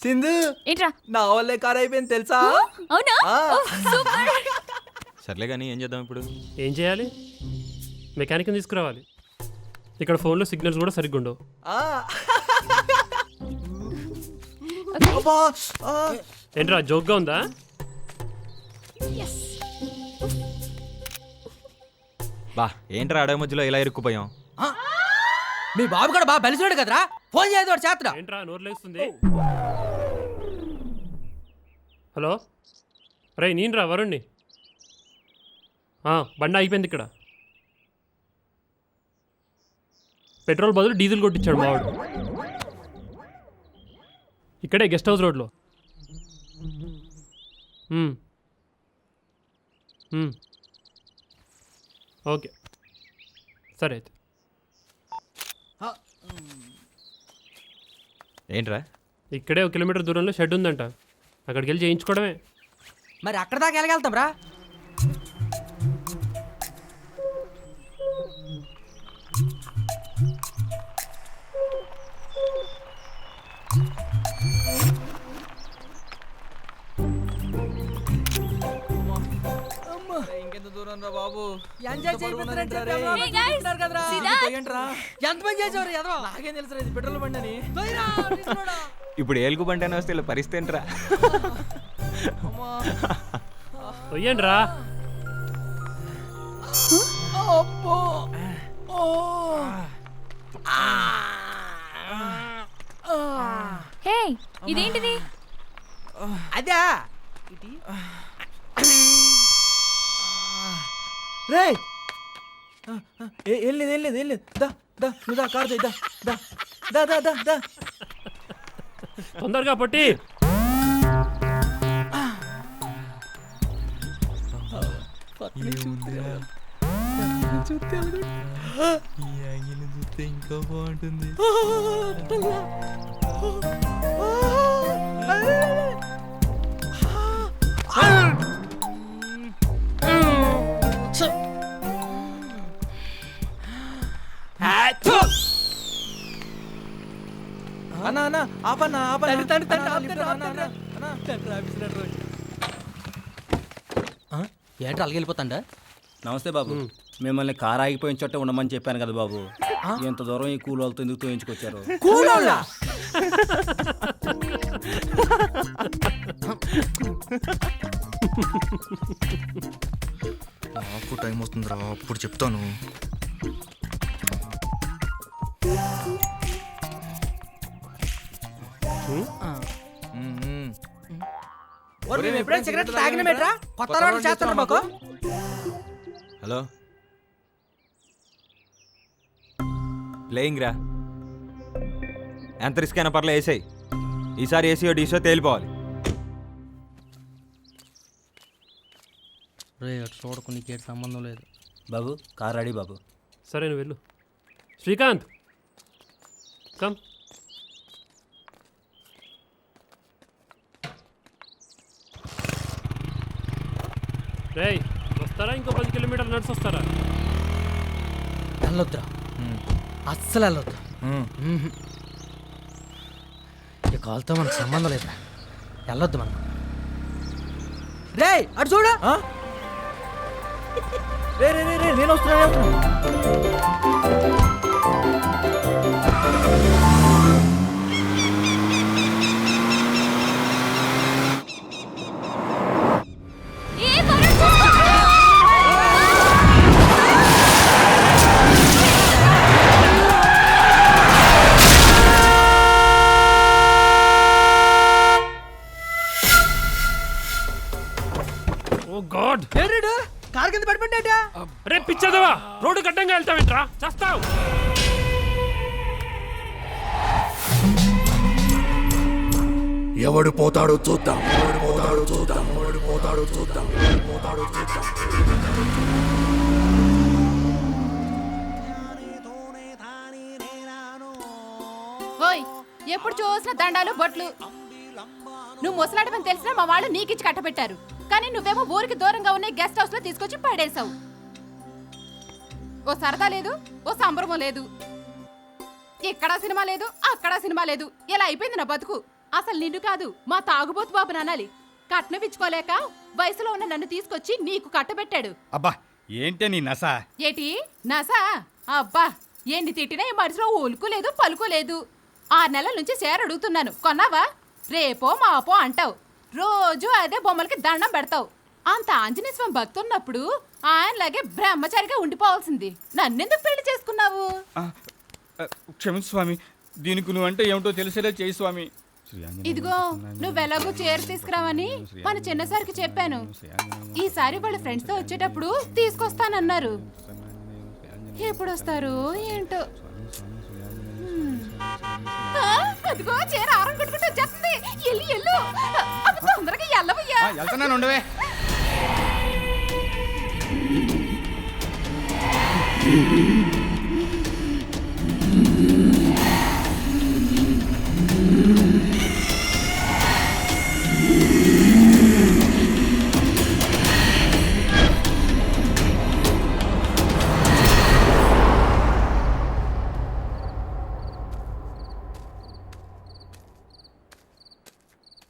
సింధు ఏంట్రా? నా వల్లే కార్ అయిపోయింది తెలుసా? అవునా? సూపర్. సర్లే కానీ ఏం చేద్దాం ఇప్పుడు? ఏం చేయాలి? మెకానిక్ని తీసుకురావాలి. ఇక్కడ ఫోన్లో సిగ్నల్స్ కూడా సరిగ్గా ఉండవు. ఏంట్రా జోక్గా ఉందా? బా ఏంట్రా అడవి మధ్యలో ఇలా ఇరుక్కుపోయాం? మీ బాబు కూడా బాగా బలిసాడు కదరా, ఫోన్ చేయదు వాడు చేతరా. ఏంట్రా నోరు లేస్తుంది? హలో రే, నేనురా వరుణ్ణి. బండి అయిపోయింది ఇక్కడ. పెట్రోల్ బదులు డీజిల్ కొట్టించాడు మావాడు. ఇక్కడే గెస్ట్ హౌస్ రోడ్లో. ఓకే సరే అయితే. ఏంట్రా? ఇక్కడే 1 కిలోమీటర్ దూరంలో షెడ్ ఉందంట, అక్కడికి వెళ్ళి చేయించుకోవడమే. మరి అక్కడ దాకా వెళ్ళగలుగుతాం రా. ఇంకెంత దూరం రా బాబు? ఎంజాయ్ చేయబోతున్నారంటే Hey guys, see that? ఎంతమంది చేసేవారు ఎదవా? నాకేం తెలుసు ఇది పెట్రోల్ బండి అని. ఇప్పుడు ఏలుగు బండి అని వస్తే ఇలా పరిస్థితి ఏంట్రా? తొయ్యండి రా. హే, ఇదేంటిది? అదా రే, ఏం లేదు, ఏం లేదు, ఏం లేదు. దా దా నువ్వు దా, కార్ దా దా దా దా దా దా. తొందరగా పట్టి. చూస్తే ఇంకా బాగుంటుంది. అన్నా అన్నా ఆపన్నా ఆపన్నా. ఏంట్రా అలాగే వెళ్ళిపోతాండా? నమస్తే బాబు, మిమ్మల్ని కారు ఆగిపోయిన చోట ఉండమని చెప్పాను కదా బాబు. ఎంత దూరం ఈ కూలి వాళ్ళతో ఎందుకు తోయించుకొచ్చారు? కూలోళ్ళా? నాకు టైం అవుతుందిరా, అప్పుడు చెప్తాను. మేము ఎప్పుడైనా సిగరెట్ తాగిన మేట్రా, కొత్త రోడ్లు చేస్తున్నారు మాకు. హలో ప్లేయింగ్ రా. ఎంత రిస్క్ అయినా పర్లే వేసాయి. ఈసారి ఏసీయో డీసో తేలిపోవాలి. రే అటు చూడకు, నీకేటి సంబంధం లేదు. బాబు కార్ రెడీ బాబు. సరే నువ్వు వెళ్ళు. శ్రీకాంత్ కమ్. రేయ్ వస్తారా? ఇంకో 10 కిలోమీటర్లు నడిచి వస్తారా? వెళ్ళొద్దురా, అస్సలు వెళ్ళొద్దు. ఈ కాల్తో మనకు సంబంధం లేదురా, వెళ్ళొద్దు మనం. రే అటు చూడు. రే రే రే రే, నేను వస్తున్నా. ఓ గాడ్, ఏడ్రీడు రే పిచ్చదవా, రోడ్డు గడ్డంగా వెళ్తావేంట్రా, చేస్తావు. ఎవడు పోతాడో చూద్దాం, ఎవడు పోతాడో చూద్దాం, ఎవడు పోతాడో చూద్దాం, ఎవడు పోతాడో చూద్దాం. ఓయ్, ఎప్పుడు చూసిన దండాలు బొట్లు. నువ్వు ముసలాడమని తెలిసినా మా వాళ్ళు నీకిచ్చి కట్టబెట్టారు, కానీ నువ్వేమో ఊరికి దూరంగా ఉన్న గెస్ట్ హౌస్ లో తీసుకొచ్చి పడేశావు. ఓ సరదా లేదు, ఓ సంబరము లేదు, ఇక్కడ సినిమా లేదు, అక్కడ సినిమా లేదు. ఇలా అయిపోయింది నా బతుకు. అసలు నిన్ను కాదు, మా తాగుబోతు బాబుని అనాలి. కట్నం ఇచ్చుకోలేక వయసులో ఉన్న నన్ను తీసుకొచ్చి నీకు కట్టబెట్టాడు. అబ్బా ఏంటే నీ నస? ఏటి నసా? అబ్బా, ఎన్ని తిట్టినా ఈ మనిషిలో ఉలుకు లేదు, పలుకు లేదు. 6 నెలల నుంచి షేర్ అడుగుతున్నాను, కొన్నావా? రేపో మాపో అంటావు, రోజు అదే బొమ్మలకి దండం పెడతావు. అంత ఆంజనేయ స్వామి భక్తున్నప్పుడు ఆయనలాగే బ్రహ్మచారిగా ఉండిపోవాల్సింది. నన్నెందుకు పెళ్లి చేసుకున్నావు? క్షమించు స్వామి, దీనికి నువ్వంటే ఏమిటో తెలిసేలా చేయి స్వామి. ఇదిగో, నువ్వెలాగో చీర తీసుకురావని మన చిన్నసారికి చెప్పాను. ఈసారి వాళ్ళ ఫ్రెండ్స్ తో వచ్చేటప్పుడు తీసుకొస్తానన్నారు. ఎప్పుడు వస్తారు ఏంటో. అదిగో చీర ఆరం కొట్టుకుంటూ వచ్చేస్తుంది. ఎల్లు ఎల్లు, అప్పుడు తొందరగా ఎల్లవయ్యా. వెళ్తున్నాను, ఉండవే.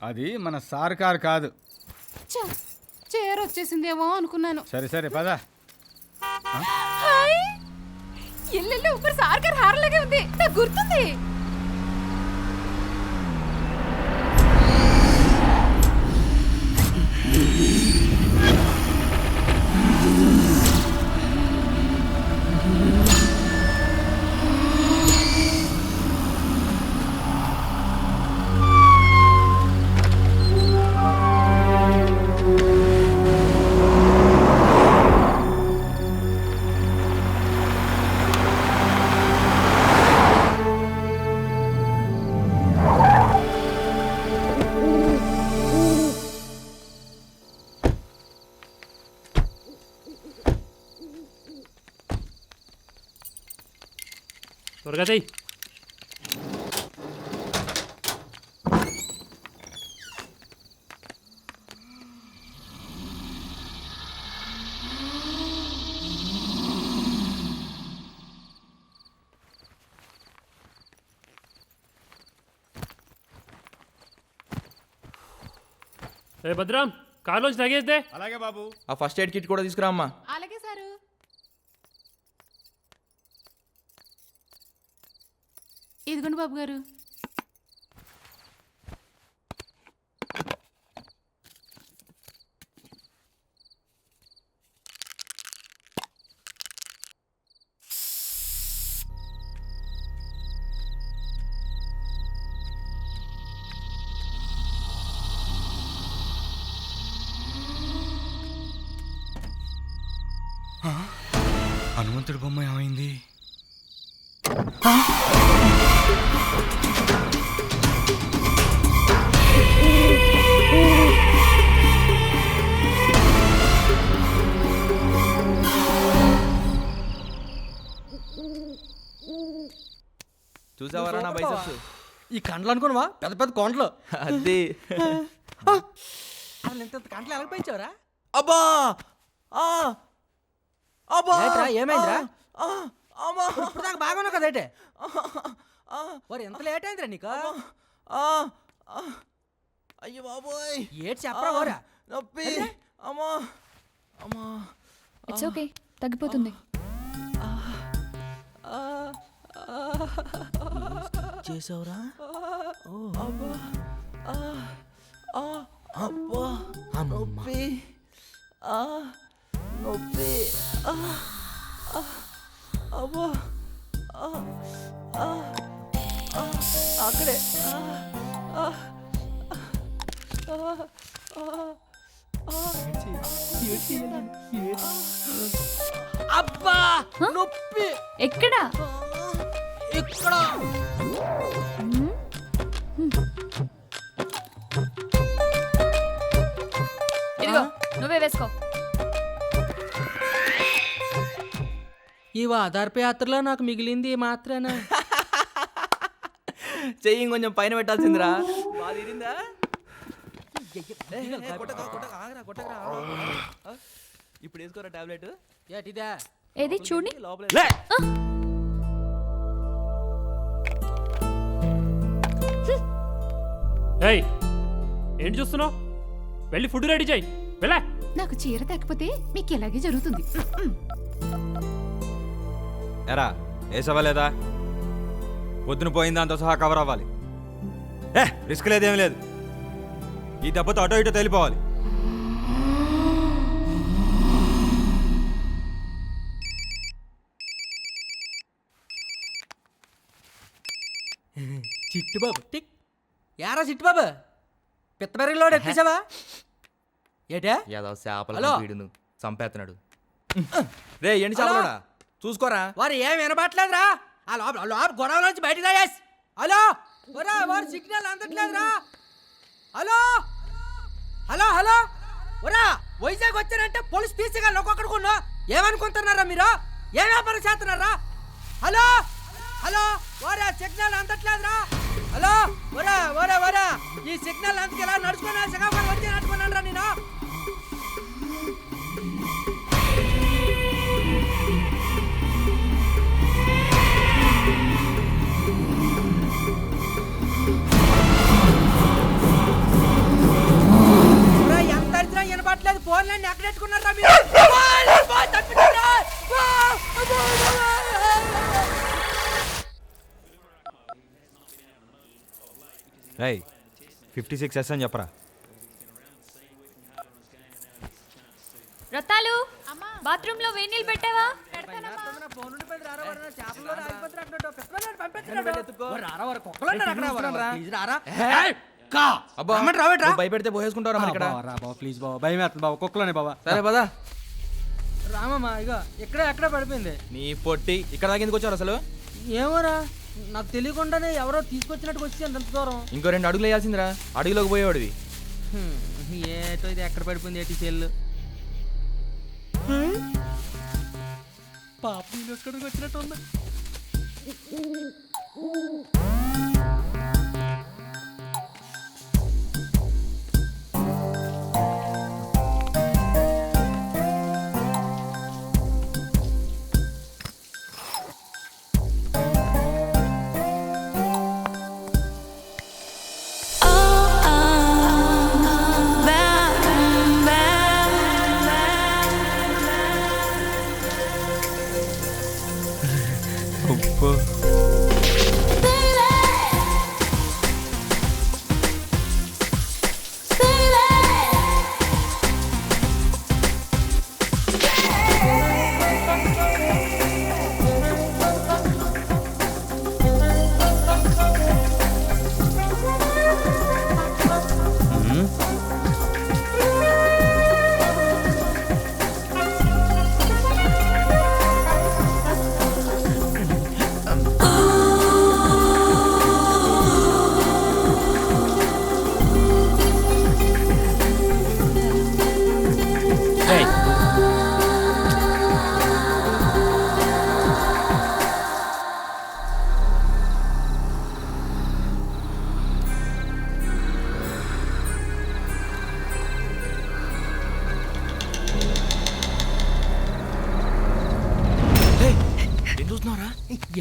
అది మన సార్ కారు కాదు. చీర వచ్చేసిందేమో అనుకున్నాను. సరే సరే పద. ఎల్లెల్లు మరి సార్ గారు హారలాగే ఉంది, నాకు గుర్తుంది. త్వరగా తెయ్. ఏ భద్రం, కార్లోంచి తగేస్తే. అలాగే బాబు. ఆ ఫస్ట్ ఎయిడ్ కిట్ కూడా తీసుకురా అమ్మా. అలాగే సారు. ఇదిగోండి బాబు గారు. హనుమంతుడి బొమ్మ ఏమైంది? చూసావరా నా బైసెప్స్? ఈ కండ్లు అనుకున్నావా? పెద్ద పెద్ద కొండలు. అది ఇంత కండ్లు ఎలా పెంచావరా? అబ్బా అబ్బా, ఏమైందిరా? ఇప్పుడు దాకా బాగున్నావు కదా అయితే. మరి ఎంత లేట్ అయిందిరా నీకు? అయ్యో బాబోయ్, ఏటి చెప్పరా ఓరా? నొప్పి. అమ్మా అమ్మా. ఇట్స్ ఓకే, తగ్గిపోతుంది. చేసావురా? అబ్బా అబ్బా, నొప్పి నొప్పి. అబ్బా అక్కడే. అబ్బా నొప్పి ఎక్కడా? ఇక్కడ ఇదిగో నువ్వే వేసుకో. ఈ వాదార్ప యాత్రలో నాకు మిగిలింది మాత్రానా? చెయ్యి కొంచెం పైన పెట్టాల్సిందిరా. ఇప్పుడు వేసుకోరా టాబ్లెట్. ఏటిదా ఏది చూడి. ఏయ్ ఏంటి చూస్తున్నావు? వెళ్ళి ఫుడ్ రెడీ చేయి. వెళ్ళా. నాకు చీర తేకపోతే మీకు ఇలాగే జరుగుతుంది. ఎరా వేసవా లేదా? పొద్దున పోయిన దాంతో సహా కవర్ అవ్వాలి. రిస్క్ లేదేమీ లేదు. ఈ దెబ్బతో అటో ఇటో తేలిపోవాలి. చిట్టుబాబు టిక్. యారా చిట్టుబాబు పిత్తబెరగలోడు ఎట్టేసావా ఏటా? ఏదో చేపల హలో. వీడును చంపేస్తున్నాడు. రే ఎండి చేపలోడా చూసుకోరా. వారు ఏం వినబట్లేదురా. ఆ లోపల లోపల గొడవ నుంచి బయటకు రాయేసి. హలో ఒరా వారు సిగ్నల్ అందట్లేదురా. హలో హలో హలో ఒరా వైజాగ్ వచ్చారంటే పోలీస్ తీసేగాలి ఒక్కొక్కడికున్నా. ఏమనుకుంటున్నారా మీరు? ఏ వ్యాపారం చేస్తున్నారా? హలో హలో ఒరా సిగ్నల్ అందట్లేదురా. హలో ఒరా ఒరా ఒరా ఈ సిగ్నల్ అందుకు ఇలా నడుచుకున్నా సిగాపర్ వచ్చి నడుచుకున్నాను రా నేను. ఎంత అరిచినా వినపట్లేదు. ఫోన్లన్నీ ఎక్కడెట్టుకున్నారా మీరు? రై 56S అని చెప్పరా. రత్తాలు బాత్రూమ్ లో వేడి నీళ్ళు పెట్టావా? భయపెడితే పోయేసుకుంటారా మరి ఇక్కడ. ప్లీజ్ బాబా భయం వేస్తుంది బాబా. కుక్కలోనే బాబా. సరే పదా. రామమ్మా ఇక ఎక్కడ పడిపోయింది. నీ పొట్టి ఇక్కడ దాకా ఎందుకు వచ్చారు అసలు? ఏమోరా నాకు తెలియకుండానే ఎవరో తీసుకొచ్చినట్టుకు వచ్చి అంత దూరం. ఇంకో 2 అడుగులు వేయాల్సిందిరా. అడుగులోకి పోయేవాడివి. ఏటో ఇది ఎక్కడ పడిపోయింది ఏటి చెల్లు. పాప నేను ఎక్కడికి వచ్చినట్టు ఉంది.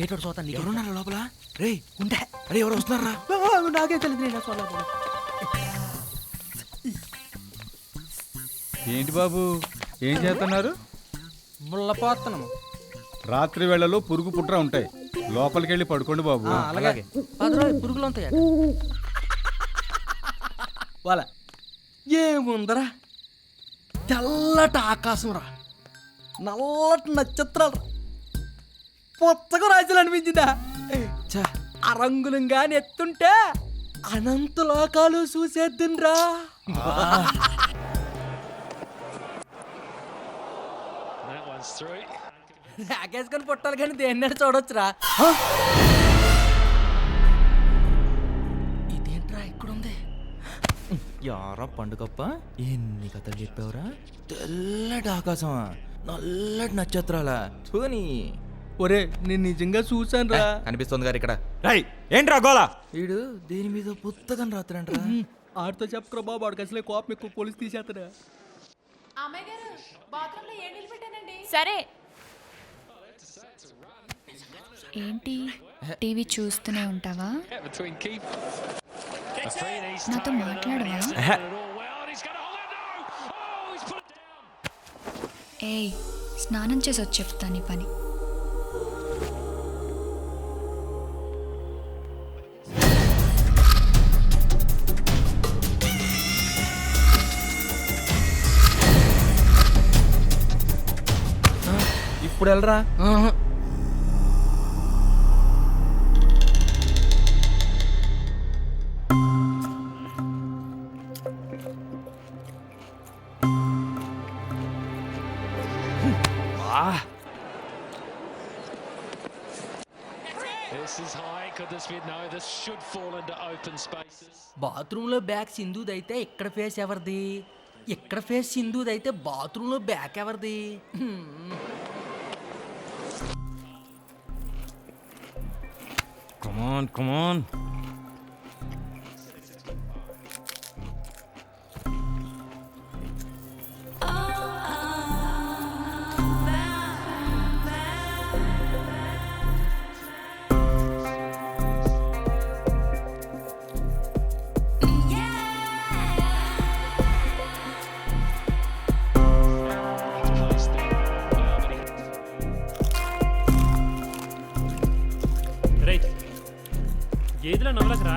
ఏటోడు చూస్తాను. ఎవరున్నారా లోపల? రే ఉంటే అరే ఎవరు వస్తున్నారా? నాకే తెలియదు. నేను చూడలేదు. ఏంటి బాబు ఏం చేస్తున్నారు? ముళ్ళపోతున్నాము. రాత్రి వేళలో పురుగు పుట్ర ఉంటాయి. లోపలికి వెళ్ళి పడుకోండి బాబు. అలాగే 10 రోజులు పురుగులు ఉంటాయి. వాళ్ళ ఏముందరా తెల్లటి ఆకాశం రా, నల్లటి నక్షత్రాలు రా, పొత్తగా రాజులు అనిపించిందా? ఆ రంగులంగా ఎత్తుంటే అనంత లోకాలు చూసేద్దిన్రా. Runs through. నాకేసుకొని పుట్టాలి కానీ దేన్ని చూడొచ్చురా. ఇదేంట్రా ఇక్కడ ఉంది? యారా పండుగప్ప ఎన్ని కథలు చెప్పావురా? తెల్లటి ఆకాశమా, నల్లటి నక్షత్రాలా చూని. ఒరే నేను నిజంగా చూసాను రా. కనిపిస్తుంది గారు ఇక్కడ. రై ఏంట్రా గోలా? వీడు దేని మీద పుస్తకం రాత్రంట్రా. ఆడితో చెప్పరా బాబు, ఆడికి అసలే కోపం ఎక్కువ, పోలీసు తీసేస్తారా. అమ్మాయి గారు బాత్రూంలో ఏ నీళ్ళు పెట్టానండి? సరే. ఏంటి టీవీ చూస్తూనే ఉంటావా? Between keep. నాతో మాట్లాడవా? ఏయ్, స్నానం చేసి వచ్చి చెప్తా నీ పని. ఇప్పుడు వెళ్ళరా. This is high. Could this be? No, this should fall into open spaces. బాత్రూంలో బ్యాగ్ సింధుదైతే ఇక్కడ ఫేస్ ఎవరిది? ఇక్కడ ఫేస్ సింధుదైతే బాత్రూంలో బ్యాగ్ ఎవరిది? కమాన్ కమాన్. రైట్ గేదెల నవలకరా.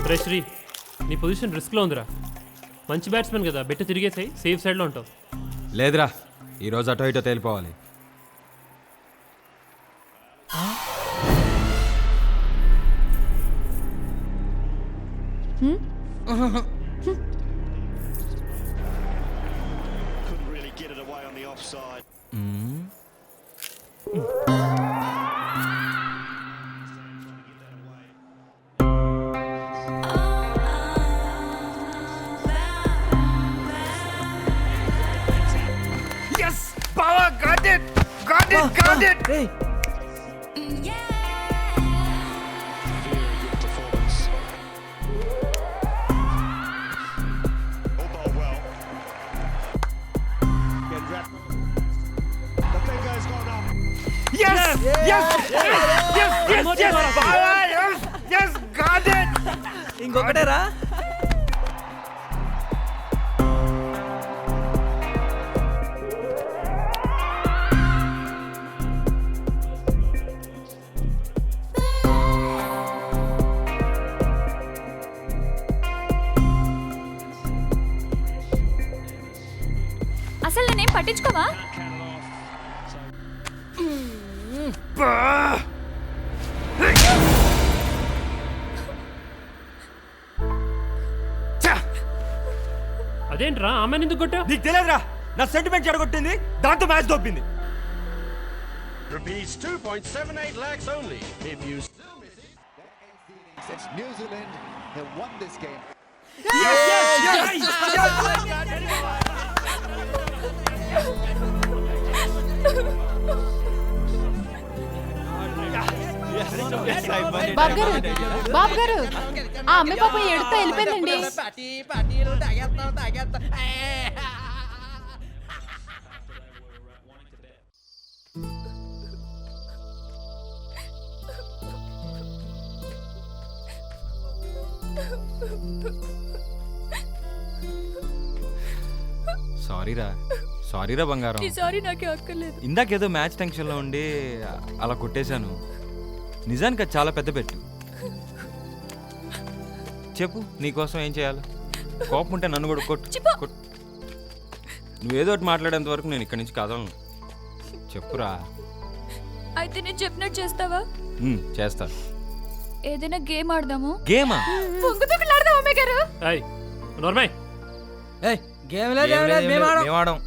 రే శ్రీ, నీ పొజిషన్ రిస్క్లో ఉందిరా. మంచి బ్యాట్స్మెన్ కదా, బెట్టు తిరిగేసాయి, సేఫ్ సైడ్లో ఉంటావు. లేదురా, ఈరోజు అటో ఇటో తేలిపోవాలి. Couldn't really get it away on the offside. Yes! Power! Got it! Got it! Got it! Very good performance. All ball well. Get wrapped. The finger's gone up. Yes! Yes! Yes! Yes! Yes! Yes! Power! Yes! Yes! Got it! ఇంకొకటేరా. అసలు నేనేం పట్టించుకోవా? అదేంట్రా ఆమె ఎందుకు కొట్టా? నీకు తెలియదురా, నా sentiment చెడగొట్టింది, దాంతో match దొబ్బింది. Rupees 2.78 lakhs only. If you still miss it, It's New Zealand have won this game. బాబు గారు, బాబు గారు, ఆ అమ్మాయి పాప ఎడుతా వెళ్ళిపోయిందండి. పార్టీలు తాగేస్తా. సారీరా బంగారం. సారీ, నాకే అక్కర్లేదు. ఇందాకేదో మ్యాచ్ టెన్షన్లో ఉండి అలా కొట్టేశాను. నిజానికి అది చాలా పెద్ద పెట్టు. చెప్పు, నీకోసం ఏం చేయాలి? కోపం ఉంటే నన్ను కూడా కొట్టు. నువ్వేదో ఒకటి మాట్లాడేంత వరకు నేను ఇక్కడి నుంచి కదలను. చెప్పురా. అయితే నేను చెప్పినట్టు చేస్తావా? చేస్తా. ఏదైనా గేమ్ ఆడదాము. గేమా? పొంగుతూ ఆడదాం. అమ్మాయి గారు ఏయ్ నోర్మై ఏయ్ గేమ్ లేదు మేము ఆడం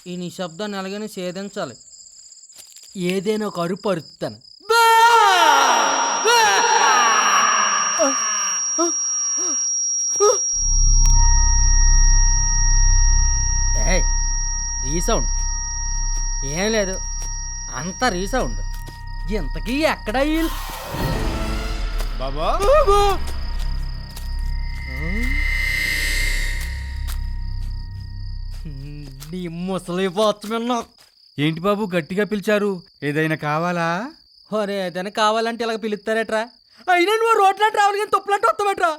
ఈ నిశ్శబ్దాన్ని అలాగనే ఛేదించాలి. ఏదైనా ఒక అరుపు అరుస్తాను. ఏయ్ రీసౌండ్ ఏం లేదు, అంత రీసౌండ్. ఇంతకీ ఎక్కడ బాబా నీ ముసలి వాచ్మెన్. ఏంటి బాబు గట్టిగా పిలిచారు? ఏదైనా కావాలా? ఒరే ఏదైనా కావాలంటే ఇలాగ పిలుస్తారేట్రా? అయినా నువ్వు రోడ్లంటే రావాలి కానీ తప్పులంటే వస్తామేట్రా?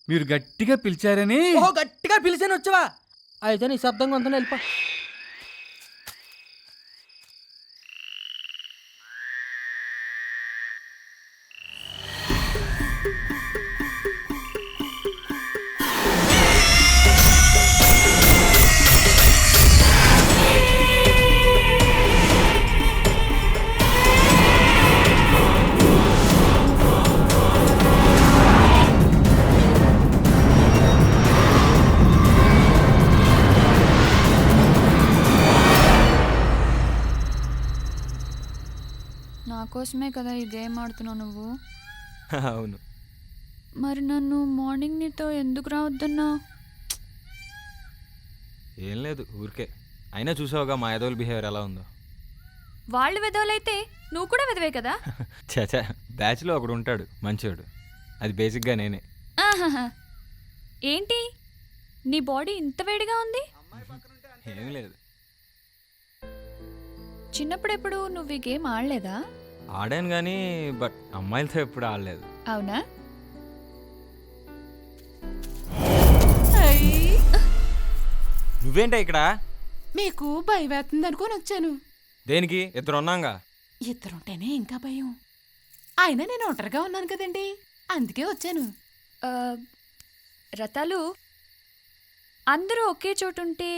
మీరు గట్టిగా పిలిచారని. ఓ గట్టిగా పిలిచాను వచ్చావా? అయితే నీ శబ్దంగా ఉందని వెళ్ళిపో. నా కోసమే కదా ఈ గేమ్ ఆడుతున్నావు నువ్వు. అవును. మరి నన్ను మార్నింగ్ నీతో ఎందుకు రావద్దన్నావు? ఏం లేదు, ఊరికే. అయినా చూసావుగా మా ఎదోల్ బిహేవియర్ ఎలా ఉందో. వాళ్ళు విధవులైతే నువ్వు కూడా విధవే కదా. చచా, బ్యాచ్లో ఒకడు ఉంటాడు మంచోడు, అది బేసిక్గా నేనే. ఆహాహా. ఏంటి నీ బాడీ ఇంత వేడిగా ఉంది? ఏం లేదు. చిన్నప్పుడెప్పుడు నువ్వు ఈ గేమ్ ఆడలేదా? ఆడాను కానీ బట్ అమ్మాయిలతో ఎప్పుడు ఆడలేదు. అవునా? నువ్వేంటా ఇక్కడ? మీకు భయం వేస్తుంది అనుకొని వచ్చాను. దేనికి? ఇద్దరు ఉన్నాగా. ఇద్దరుంటేనే ఇంకా భయం. అయినా నేను ఒంటరిగా ఉన్నాను కదండి, అందుకే వచ్చాను. రతాలు, అందరూ ఒకే చోటుంటే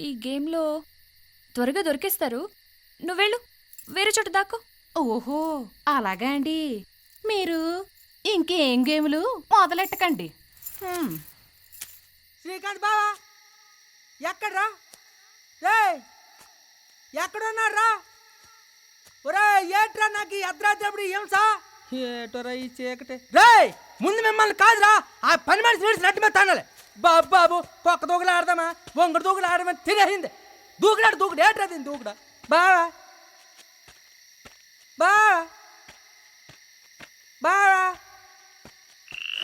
ఈ గేమ్లో త్వరగా దొరికేస్తారు. నువ్వెళ్ళు, వేరే చోట దాక్కో. ఓహో అలాగా అండి. మీరు ఇంకేం గేములు మొదలెట్టకండి. శ్రీకాంత్ బావా ఎక్కడ్రా? ఎక్కడున్నారా? ఒరే ఏట్రా నాకు ఈ అర్ధరాత్రి హింసా? ఏటోరా ఈ చీకటి. రే ముందు మిమ్మల్ని కాదురా ఆ పని మనిషి నిలిచి నట్టి మీద తానాలి. బాబు కుక్క దూకులు ఆడదామా, వంగడు దూకులు ఆడమని తినేసింది. దూకుడు ఏట్రా దీన్ని దూకుడా? బావా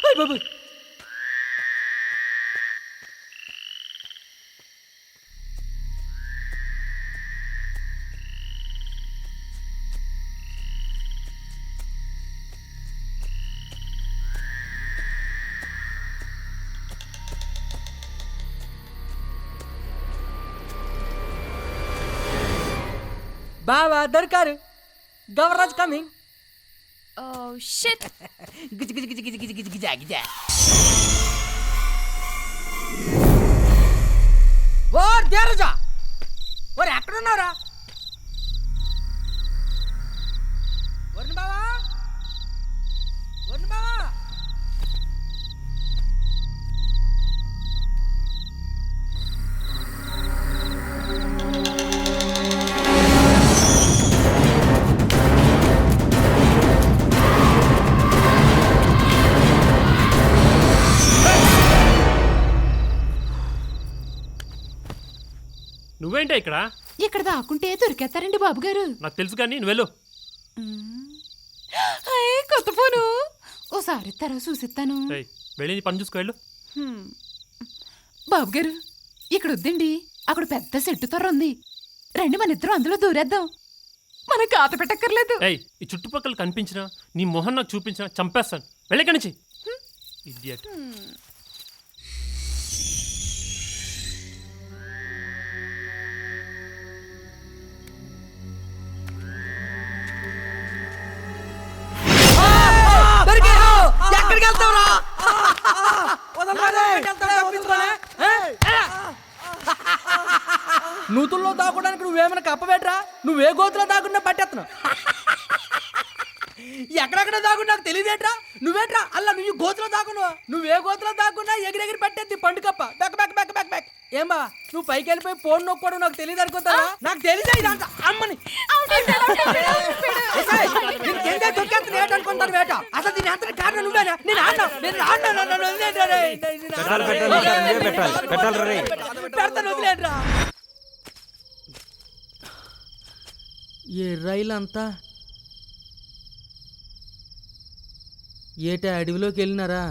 బాబు బావా దొరికారు. గవర్రాజ్ కమింగ్. Oh shit. గిజ గిజ గిజ గిజ గిజ గిజ గిజ గిజ. ఓ దేరజా, ఒరే ఎక్కడున్నారా? వరుణ్ బావా, వరుణ్ బావా. నువ్వేంటా ఇక్కడ? ఇక్కడ దాక్కుంటే దొరికేస్తారండి బాబు గారు. నాకు తెలుసు కానీ నువ్వు వెళ్ళు. కొత్త ఫోను ఓసారి ఇస్తారా చూసిస్తాను. వెళ్ళి పని చూసుకో వెళ్ళు. బాబు గారు ఇక్కడ వద్దండి, అక్కడ పెద్ద సెట్టు తొర్ర ఉంది. రండి మన ఇద్దరం అందులో దూరేద్దాం. మనకు కాత పెట్టక్కర్లేదు. ఏయ్, ఈ చుట్టుపక్కల కనిపించినా నీ మొహం నాకు చూపించినా చంపేస్తాను. వెళ్ళక్కడి నుంచి. ఇడియట్. ఎక్కడికి వెళ్తావురా? నూతుల్లో దాక్కోడానికి నువ్వేమైనా కప్పబెట్రా? నువ్వే గోతులో దాక్కున్నా పట్టేస్తున్నా. ఎక్కడెక్కడ దాక్కున్నా నాకు తెలియదేట్రా? నువ్వేట్రా అలా నువ్వు గోతులో దాక్కున్నావు. నువ్వే గోతులో దాక్కున్నా ఎగిరెగిరి పట్టేద్ది పండు కప్ప. బెక్ బెక్ బెక్ బెక్ బెక్. ఏమా నువ్వు పైకి వెళ్ళిపోయి ఫోన్ నొక్కోవడం నాకు తెలియదు అనుకుంటారా? నాకు తెలియదే ఇదంతా. అమ్మని అనుకుంటాను వేట. అసలు దీని అంత కారణం నువ్వేనా? నేను పెడతాను, వదిలేట్రా. ఏ రైలంతా ఏటా అడవిలోకి వెళ్ళినారా?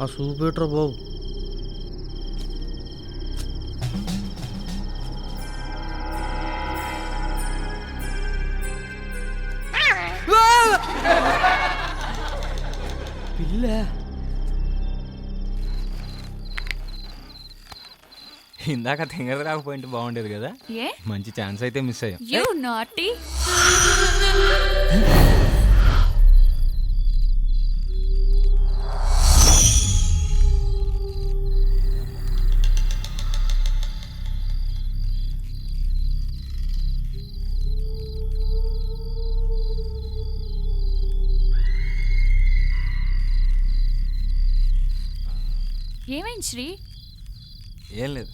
ఆ సూపేట్రా బాబు. పిల్ల ఇందాక తింగర రాకపోయింటే బాగుండేది కదా. ఏ మంచి ఛాన్స్ అయితే మిస్ అయ్యాం. You naughty. ఏమైంది శ్రీ? ఏం లేదు.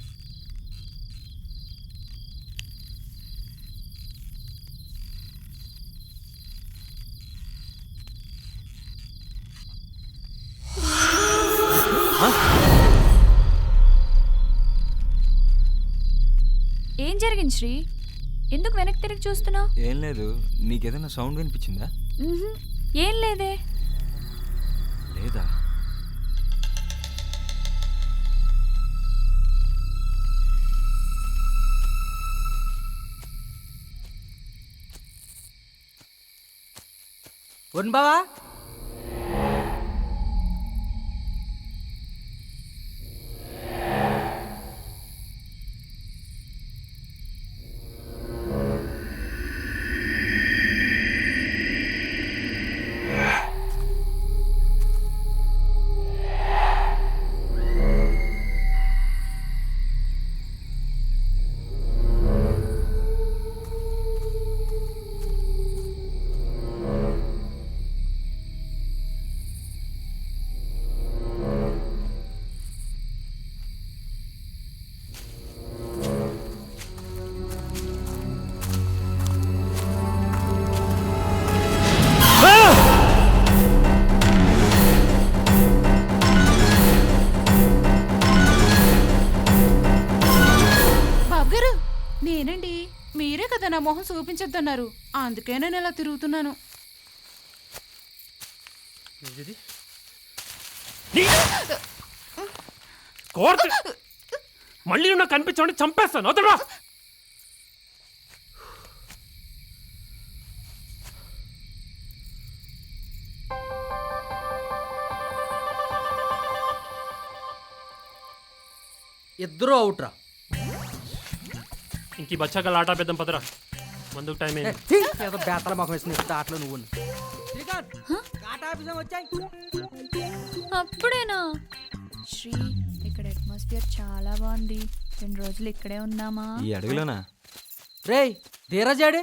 ఏం జరిగింది శ్రీ? ఎందుకు వెనక్కి తిరిగి చూస్తున్నావు? ఏం లేదు. నీకేదైనా సౌండ్ వినిపించిందా? ఏం లేదే. లేదా? వన్ బావా, నేనండి. మీరే కదా నా మొహం చూపించొద్దన్నారు, అందుకే నేను ఇలా తిరుగుతున్నాను. మళ్ళీ నాకు కనిపించండి, చంపేస్తాను. వదలరా. ఇద్దరు అవుట్రా. ఇంక బచ్చాకల్ ఆట పెద్దాం పదరా, మందుకు టైం అయింది. ఏదో బేతల మొహం వేసిన ఆటలో నువ్వు అప్పుడేనా? శ్రీ, ఇక్కడ అట్మాస్ఫియర్ చాలా బాగుంది. 2 రోజులు ఇక్కడే ఉందామా? ఈ అడవిలోనా? రేయ్ ధీరజ్ ఆడే.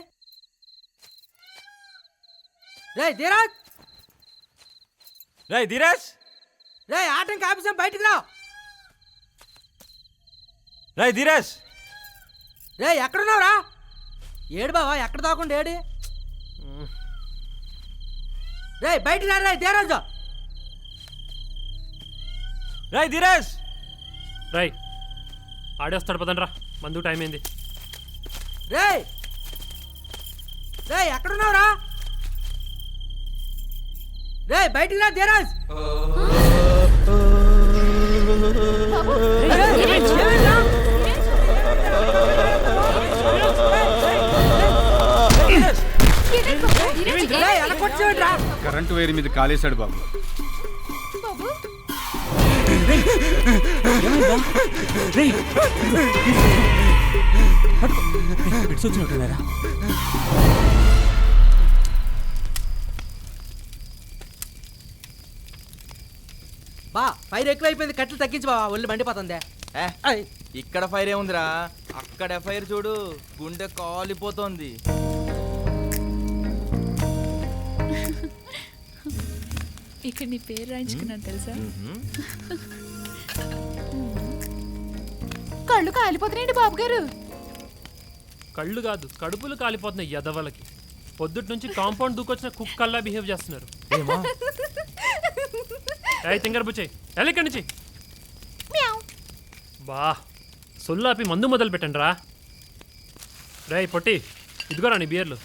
రేయ్ ధీరజ్. రేయ్ ధీరజ్. రేయ్ ఆటంకి ఆఫీసం బయటికి రా. రేయ్ ధీరజ్. రేయ్ ఎక్కడున్నావురా? ఏడు బావా, ఎక్కడ దాకుండా ఏడి? రేయ్ బయటికి రా. రేయ్ ధీరజ్. రేయ్ ధీరజ్. రేయ్ ఆడేస్తాడు పదండ్రా, మందుకు టైం అయింది. రేయ్ రేయ్ ఎక్కడున్నావురా? రేయ్ బయటికి రా ధీరజ్. కరెంటు వైర్ మీద కాలేశాడు బాబు. బాబు వచ్చినట్టున్నారా? బా ఫైర్ ఎక్కువైపోయింది, కట్టెలు తగ్గించి బావా, ఒళ్ళు మండిపోతుంది. ఇక్కడ ఫైర్ ఏముందిరా, అక్కడ ఫైర్ చూడు, గుండె కాలిపోతోంది. ఇక్కడ నీ పేరు రాయించుకున్నాను తెలుసా? కళ్ళు కాలిపోతున్నాయండి బాబు గారు. కళ్ళు కాదు కడుపులు కాలిపోతున్నాయి ఎదవలకి. పొద్దుటి నుంచి కాంపౌండ్ దూకొచ్చిన కుక్కల్లా బిహేవ్ చేస్తున్నారు. తింగర్ బుచ్చే ఎక్కడి నుంచి బా సొల్లాపి మందు మొదలు పెట్టండి రా. రేయ్ పొట్టి ఇదిగోరా నీ బియర్లు.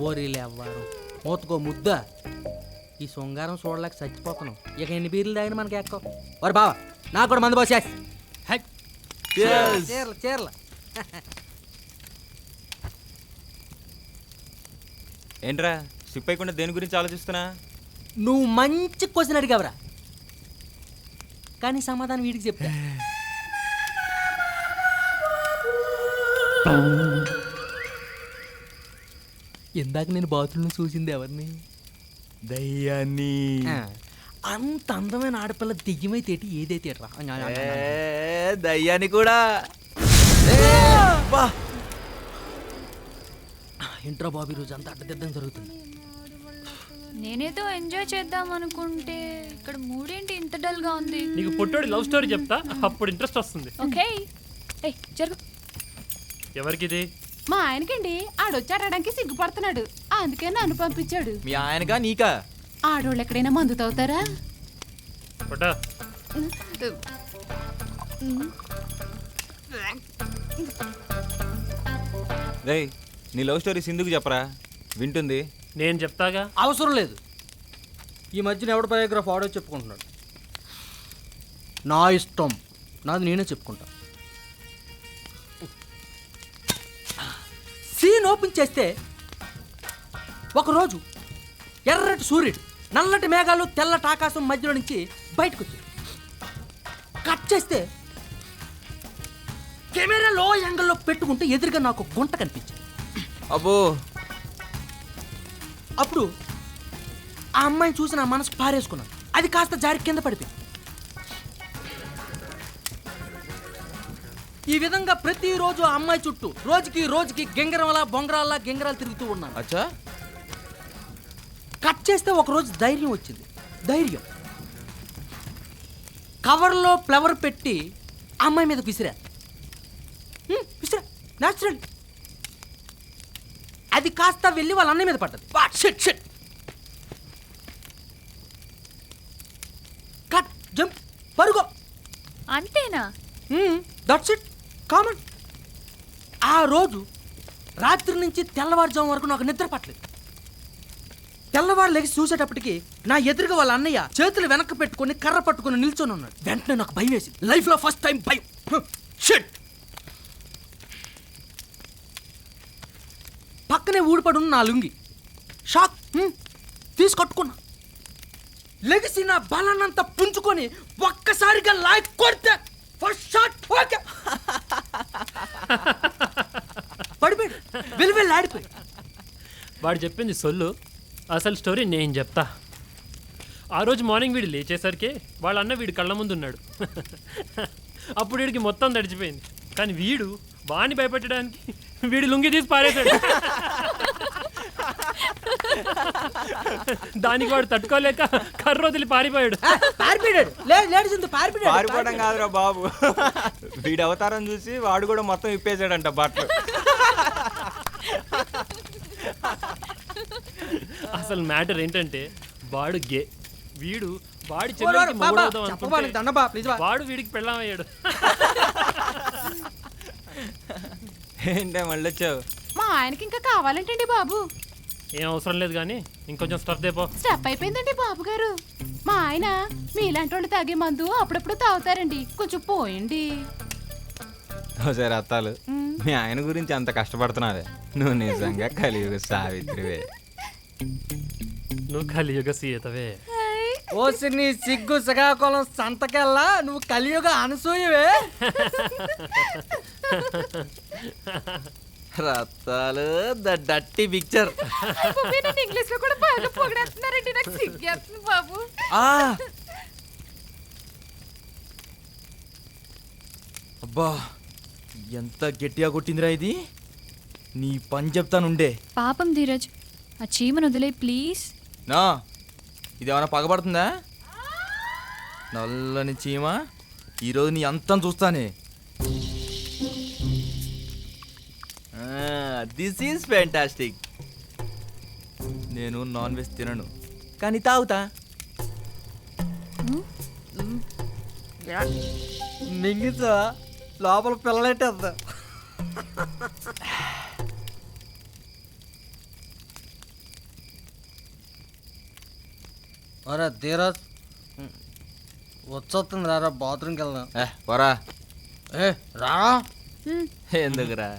ఓరీలే అవ్వారు మూతకో ముద్ద. ఈ శృంగారం చూడలేక చచ్చిపోతున్నాం. ఇక ఎన్ని బీర్లు తాగిన మనకి ఎక్కువ. వారు బావా నాకు కూడా మందు పోసేసి చీరలు చీరలు. ఏంట్రా సిప్ అయ్యకుండా దేని గురించి ఆలోచిస్తున్నా? నువ్వు మంచి క్వశ్చన్ అడిగావరా, కానీ సమాధానం వీడికి చెప్తా. ఇందాక నేను బాత్రూంలో చూసింది ఎవరిని? దయ్యాన్ని. అంత అందమైన ఆడపిల్ల దెయ్యమైతే ఏదైతే రా దయ్యాన్ని కూడా. ఇంట్రా బాబు, రోజు అంతా అడ్డదిద్దం జరుగుతుంది. నేనేదో ఎంజాయ్ చేద్దాం అనుకుంటే ఇక్కడ మూడేంటి ఇంత డల్ గా ఉంది? నీకు పుట్టోడి లవ్ స్టోరీ చెప్తా, అప్పుడు ఇంట్రెస్ట్ వస్తుంది. ఓకే జరుగు. ఎవరికిది? మా ఆయనకండి. ఆడొచ్చాడడానికి సిగ్గుపడుతున్నాడు, అందుకే నన్ను పంపించాడు. మీ ఆయనగా నీకా? ఆడోళ్ళు ఎక్కడైనా మందు తాగుతారా? పుట్టా రేయ్ నీ లవ్ స్టోరీ సింధుకు చెప్పరా, వింటుంది. నేను చెప్తాగా. అవసరం లేదు. ఈ మధ్యన ఎవడ బయోగ్రఫీ ఆడో చెప్పుకుంటున్నాడు. నా ఇష్టం, నాది నేనే చెప్పుకుంటా. సీన్ ఓపెన్ చేస్తే ఒకరోజు ఎర్రటి సూర్యుడు, నల్లటి మేఘాలు, తెల్లటి ఆకాశం మధ్యలో నుంచి బయటకు వచ్చి కట్ చేస్తే కెమెరా లో యాంగిల్లో పెట్టుకుంటే ఎదురుగా నాకు గుంట కనిపించింది. అబ్బో. అప్పుడు ఆ అమ్మాయిని చూసి నా మనసు పారేసుకున్నాను. అది కాస్త జారి కింద పడిపోయింది. ఈ విధంగా ప్రతిరోజు ఆ అమ్మాయి చుట్టూ రోజుకి గింగరంలా బొంగరాల్లా గింగరాలు తిరుగుతూ ఉన్నాను. అచ్చా. కట్ చేస్తే ఒకరోజు ధైర్యం వచ్చింది. ధైర్యం కవర్లో ఫ్లవర్ పెట్టి ఆ అమ్మాయి మీద విసిరా. న్యాచురల్. అది కాస్త వెళ్ళి వాళ్ళ అన్నయ్య మీద పడ్డది. కట్ జంప్ పరుగో. అంతేనా? That's it. కామన్. ఆ రోజు రాత్రి నుంచి తెల్లవారుజాము వరకు నాకు నిద్ర పట్టలేదు. తెల్లవారు లెగిసి చూసేటప్పటికి నా ఎదురుగా వాళ్ళ అన్నయ్య చేతులు వెనక్కి పెట్టుకొని కర్ర పట్టుకొని నిల్చొని ఉన్నాడు. వెంటనే నాకు భయం వేసింది. లైఫ్లో ఫస్ట్ టైం భయం. షిట్. పక్కనే ఊడిపడున్న నా లుంగి. షాక్. తీసి కట్టుకున్నా. లెగిసి నా బలాన్నంతా పుంజుకొని ఒక్కసారిగా లాక్ కొడితే ఫస్ట్ షాట్ ఓకే. పడిపోయాడు. వెలువెళ్ళి ఆడిపోయాడు. వాడు చెప్పింది సొల్లు, అసలు స్టోరీ నేను చెప్తా. ఆ రోజు మార్నింగ్ వీడు లేచేసరికి వాళ్ళ అన్న వీడి కళ్ళ ముందు ఉన్నాడు. అప్పుడు వీడికి మొత్తం తడిచిపోయింది. కానీ వీడు వాణ్ణి భయపెట్టడానికి వీడి లుంగి తీసి పారేశాడు. దానికి వాడు తట్టుకోలేక కర్ర వదిలి పారిపోయాడు. పారిపోవడం కాదురా బాబు, వీడి అవతారం చూసి వాడు కూడా మొత్తం ఇప్పేసాడంట బట్టలు. అసలు మ్యాటర్ ఏంటంటే వాడు గే, వీడు వాడి చెల్లెలికి మొగుడవుదాం అనుకుంటే వాడు వీడికి పెళ్ళామయ్యాడు. ఏంటే మళ్ళీ వచ్చావు? మా ఆయనకి ఇంకా కావాలంటండి బాబు. ఏం అవసరం లేదు కానీ ఇంకొంచెం స్టఫ్ దేపో. స్టెప్ అయిపోయిందండి బాబు గారు. మా ఆయన మీలాంటి వాళ్ళు తాగే మందు అప్పుడప్పుడు తాగుతారండి, కొంచెం పోయండి. ఒకసారి అత్తాలు మీ ఆయన గురించి అంత కష్టపడుతున్నావే, నువ్వు నిజంగా కలియుగ సావిత్రివే. నువ్వు కలియుగ సీతవే. ఓసి నీ సిగ్గు శ్రీకాకుళం సంతకెళ్ళా నువ్వు కలియుగ అనసూయవే. రత్తాలు ద డట్టి పిక్చర్. ఇంగ్లీష్ లో కూడా బాగా పొగడేస్తున్నారండి, నాకు సిగ్గేస్తుంది బాబు. అబ్బా ఎంత గట్టిగా కొట్టిందిరా ఇది, నీ పని చెప్తానుండే. పాపం ధీరజ్, ఆ చీమను వదిలే ప్లీజ్. నా ఇదేమన్నా పగబడుతుందా? నల్లని చీమ, ఈరోజు నీ అంతం చూస్తానే. This is fantastic. నేను నాన్ వెజ్ తినను కానీ తాగుతా. మింగితా లోపల పిల్లలెట్టేద్దా. ఒరే ధీరజ్, వచ్చొస్తుంది రారా, బాత్రూమ్కి వెళ్దాం. పోరా. రారా. ఎందుకురా,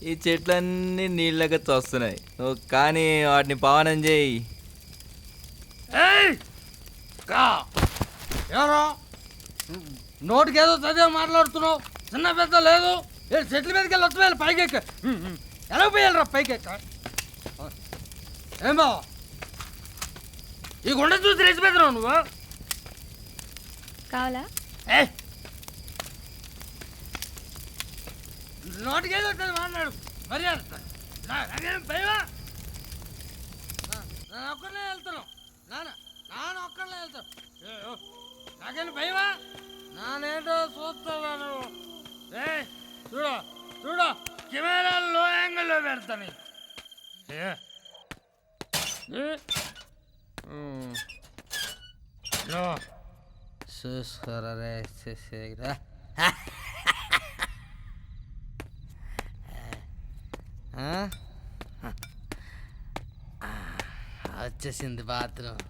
ఈ చెట్లన్నీ నీళ్ళగా తోస్తున్నాయి, నువ్వు కానీ వాటిని పావనం చేయి. నోటికేదో చదివా మాట్లాడుతున్నావు, చిన్న పెద్ద లేదు. చెట్ల మీదకి వెళ్ళి వచ్చి పైకి ఎక్క. ఎలా పోయాలరా పైకి ఎక్క? ఏం బావ ఈ గుండె చూసి రెచ్చి పెద్దరావు నువ్వు? కావాలా? నోటికేదో చదివి మాట్లాడు మర్యాద. నాకేం భయమా? నేను ఒక్కనే వెళ్తున్నావు, నాన్న ఒక్కనే వెళ్తాను. నాకేం భయమా? నానేటో చూస్తావా నువ్వు? చూడు చూడు, కెమెరాలు లో యాంగిల్లో పెడతాను. చూసుకోరా రే, చూసేరా. వచ్చేసింది బాత్రూమ్.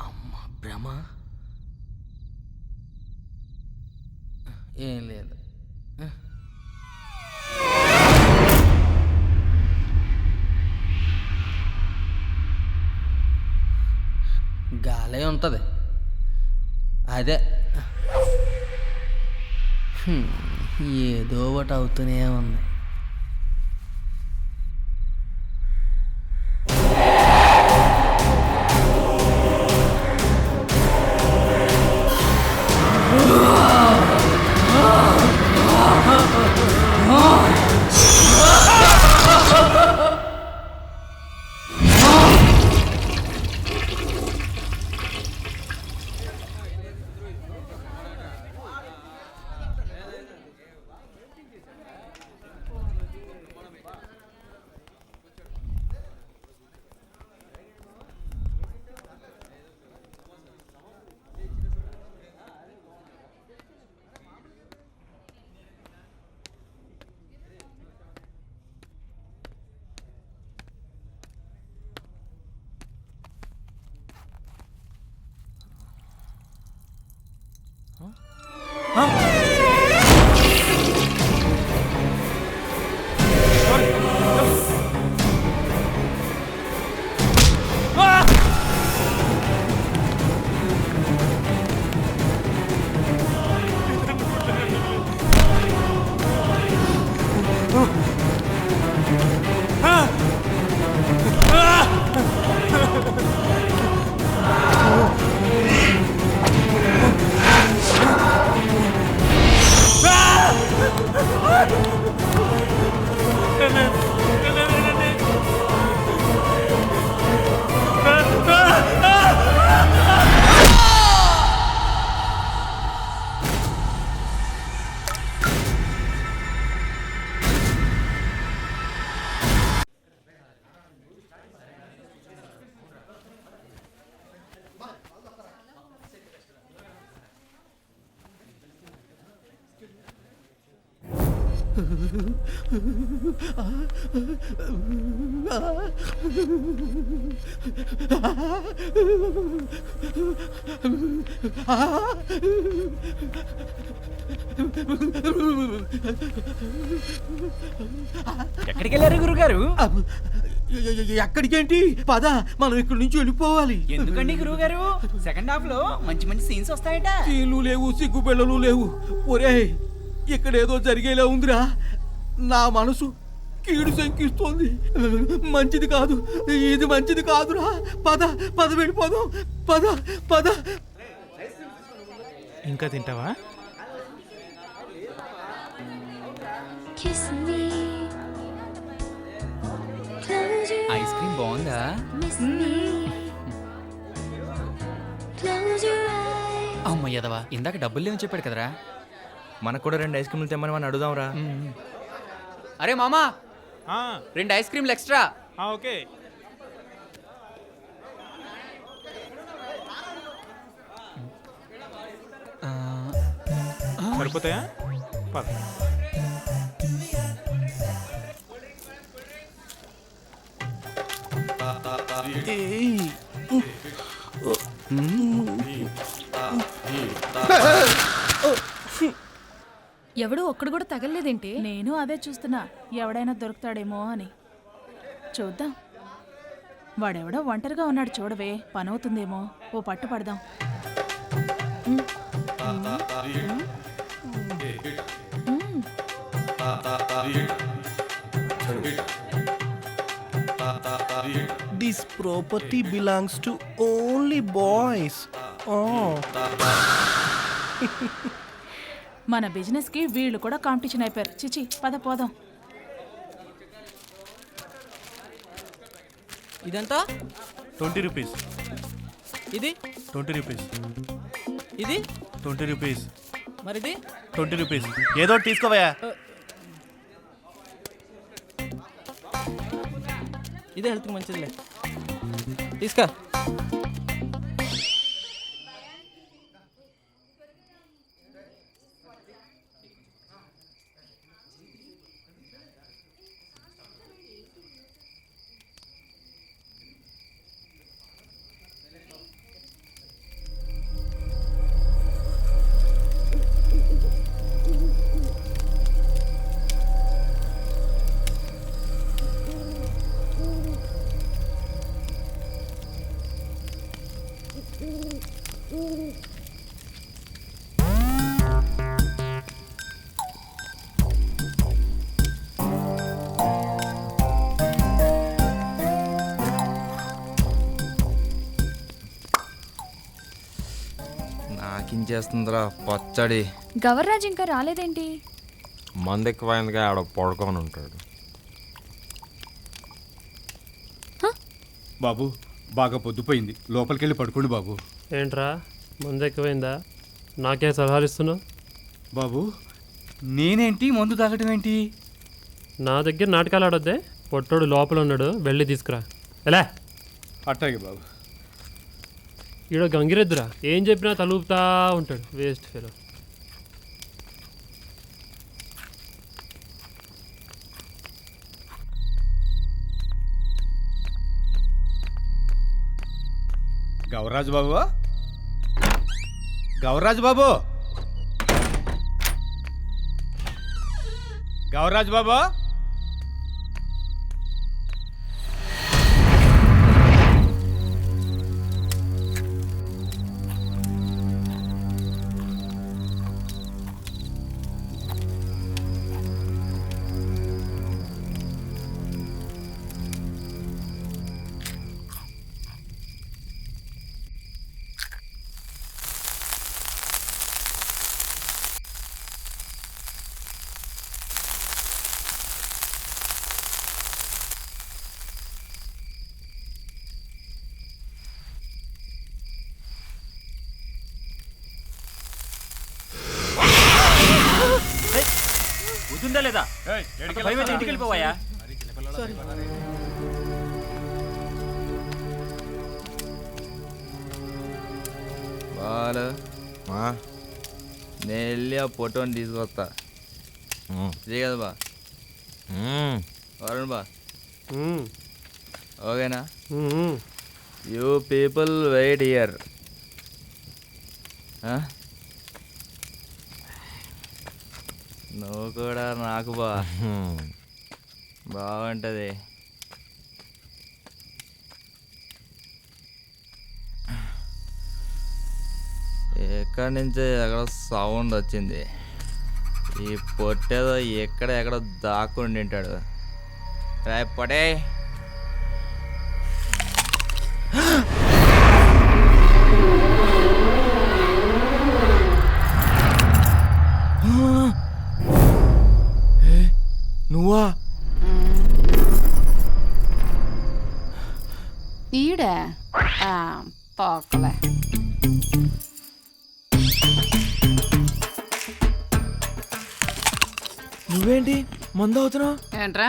అమ్మా భ్రమ ఏం లేదు. గాలే ఉంటుంది అదే, ఏదో ఒకటి అవుతూనే ఉంది. ఎక్కడికి వెళ్ళారు గురుగారు? ఎక్కడికేంటి? పద, మనం ఇక్కడి నుంచి వెళ్ళిపోవాలి. ఎందుకండి గురుగారు? సెకండ్ హాఫ్ లో మంచి మంచి సీన్స్ వస్తాయట. సీన్లు లేవు, సిగ్గు పిల్లలు లేవు. ఒరే, ఇక్కడ ఏదో జరిగేలా ఉందిరా. నా మనసు కీడు శంకిస్తోంది. మంచిది కాదు, ఇది మంచిది కాదురా. పద పద, వెళ్ళిపోదాం. పద పద. ఇంకా తింటావా? ఐస్ క్రీమ్ బాగుందా? అమ్మ యదవా, ఇందాక డబ్బులు లేవని చెప్పాడు కదరా. మనకు కూడా 2 ఐస్ క్రీమ్లు తెమ్మని మనం అడుగుదాంరా. అరే మామా, 2 ఐస్ క్రీమ్లు ఎక్స్ట్రా. ఓకే. సరిపోతాయా? పద. ఎవడు ఒక్కడు కూడా తగలలేదేంటి? నేను అదే చూస్తున్నా, ఎవడైనా దొరుకుతాడేమో అని. చూద్దాం. వాడెవడో ఒంటరిగా ఉన్నాడు చూడవే, పనవుతుందేమో. ఓ పట్టు పడదాం. This property belongs to only boys. Oh. మన బిజినెస్ కి వీళ్ళు కూడా కాంపిటీషన్ అయిపోయారు. చిచి, పద పోదాం. ఇదంతా 20 రూపీస్. ఇది 20 రూపీస్. ఇది 20 రూపీస్. మరిది 20 రూపీస్. ఏదో తీసుకోవయా. ఇదే హెల్త్కి మంచిదిలే, తీసుకో. నాకించేస్తుందిరా పచ్చడి. గవర్రాజ్ ఇంకా రాలేదేంటి? మందు ఎక్కువైందిగా, ఆడ పడుకొని ఉంటాడు. బాబు బాగా పొద్దుపోయింది, లోపలికి వెళ్ళి పడుకోండి బాబు. ఏంట్రా, మందు ఎక్కువైందా? నాకే సలహాలు ఇస్తున్నావు? బాబు నేనేంటి మందు తాగటం ఏంటి? నా దగ్గర నాటకాలు ఆడొద్దే. పొట్టోడు లోపల ఉన్నాడు, వెళ్ళి తీసుకురా. ఎలా? అట్టాగే బాబు. ఈడ గంగిరెద్దురా, ఏం చెప్పినా తలూపుతా ఉంటాడు, వేస్ట్ ఫెలో. గౌరాజు బాబు, గౌరాజు బాబు, గౌరాజు బాబు. ఉందా లేదా? ఇంటికి వెళ్ళిపోవాయా? బాలు, నేను వెళ్ళి ఆ ఫోటోని తీసుకొస్తా. ఇదే కదా బా వరుణ్ బా ఓకేనా యూ పీపుల్ వెయిట్ హియర్. నువ్వు కూడా నాకు బా బాగుంటుంది. ఎక్కడి నుంచి ఎక్కడ సౌండ్ వచ్చింది. ఈ పొట్టేదో ఎక్కడ దాక్కుని తింటాడు. పొడే నువ్వా? ఈడా తోకలే. నువ్వేంటి మందు అవుతున్నావు? ఏంట్రా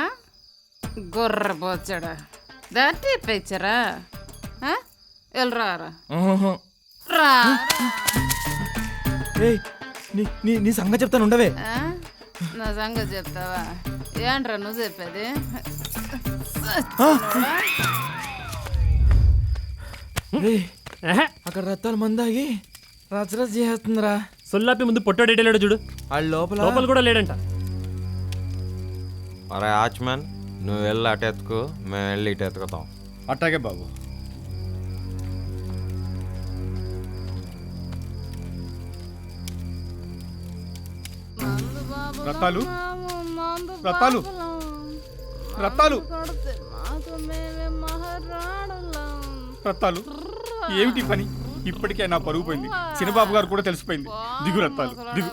గుర్రపోచ్చాడా? దట్టి పిచ్చరా? వెళ్ళరా రా. నీ సంగతి చెప్తాను ఉండవే. నా సంగతి చెప్తావా? ఏంట్రా నువ్వు చెప్పేది? అక్కడ రత్తాలు మందాగి రచరచ చేస్తుందిరా. సొల్లాపి ముందు పొట్టాడు ఎటెళ్ళాడు చూడు. వాళ్ళు లోపల కూడా లేడంట. అరే వాచ్మ్యాన్, నువ్వు వెళ్ళి అటు ఎత్తుకు, మేము వెళ్ళి ఇటు ఎత్తుకుతాం. అట్టాగే బాబు. రత్తాలు రత్తాలు రత్తాలు రత్తాలు ఏమిటి పని? ఇప్పటికే నా పరుగు పోయింది. చిన్నబాబు గారు కూడా తెలిసిపోయింది. దిగు రత్తాలు దిగు,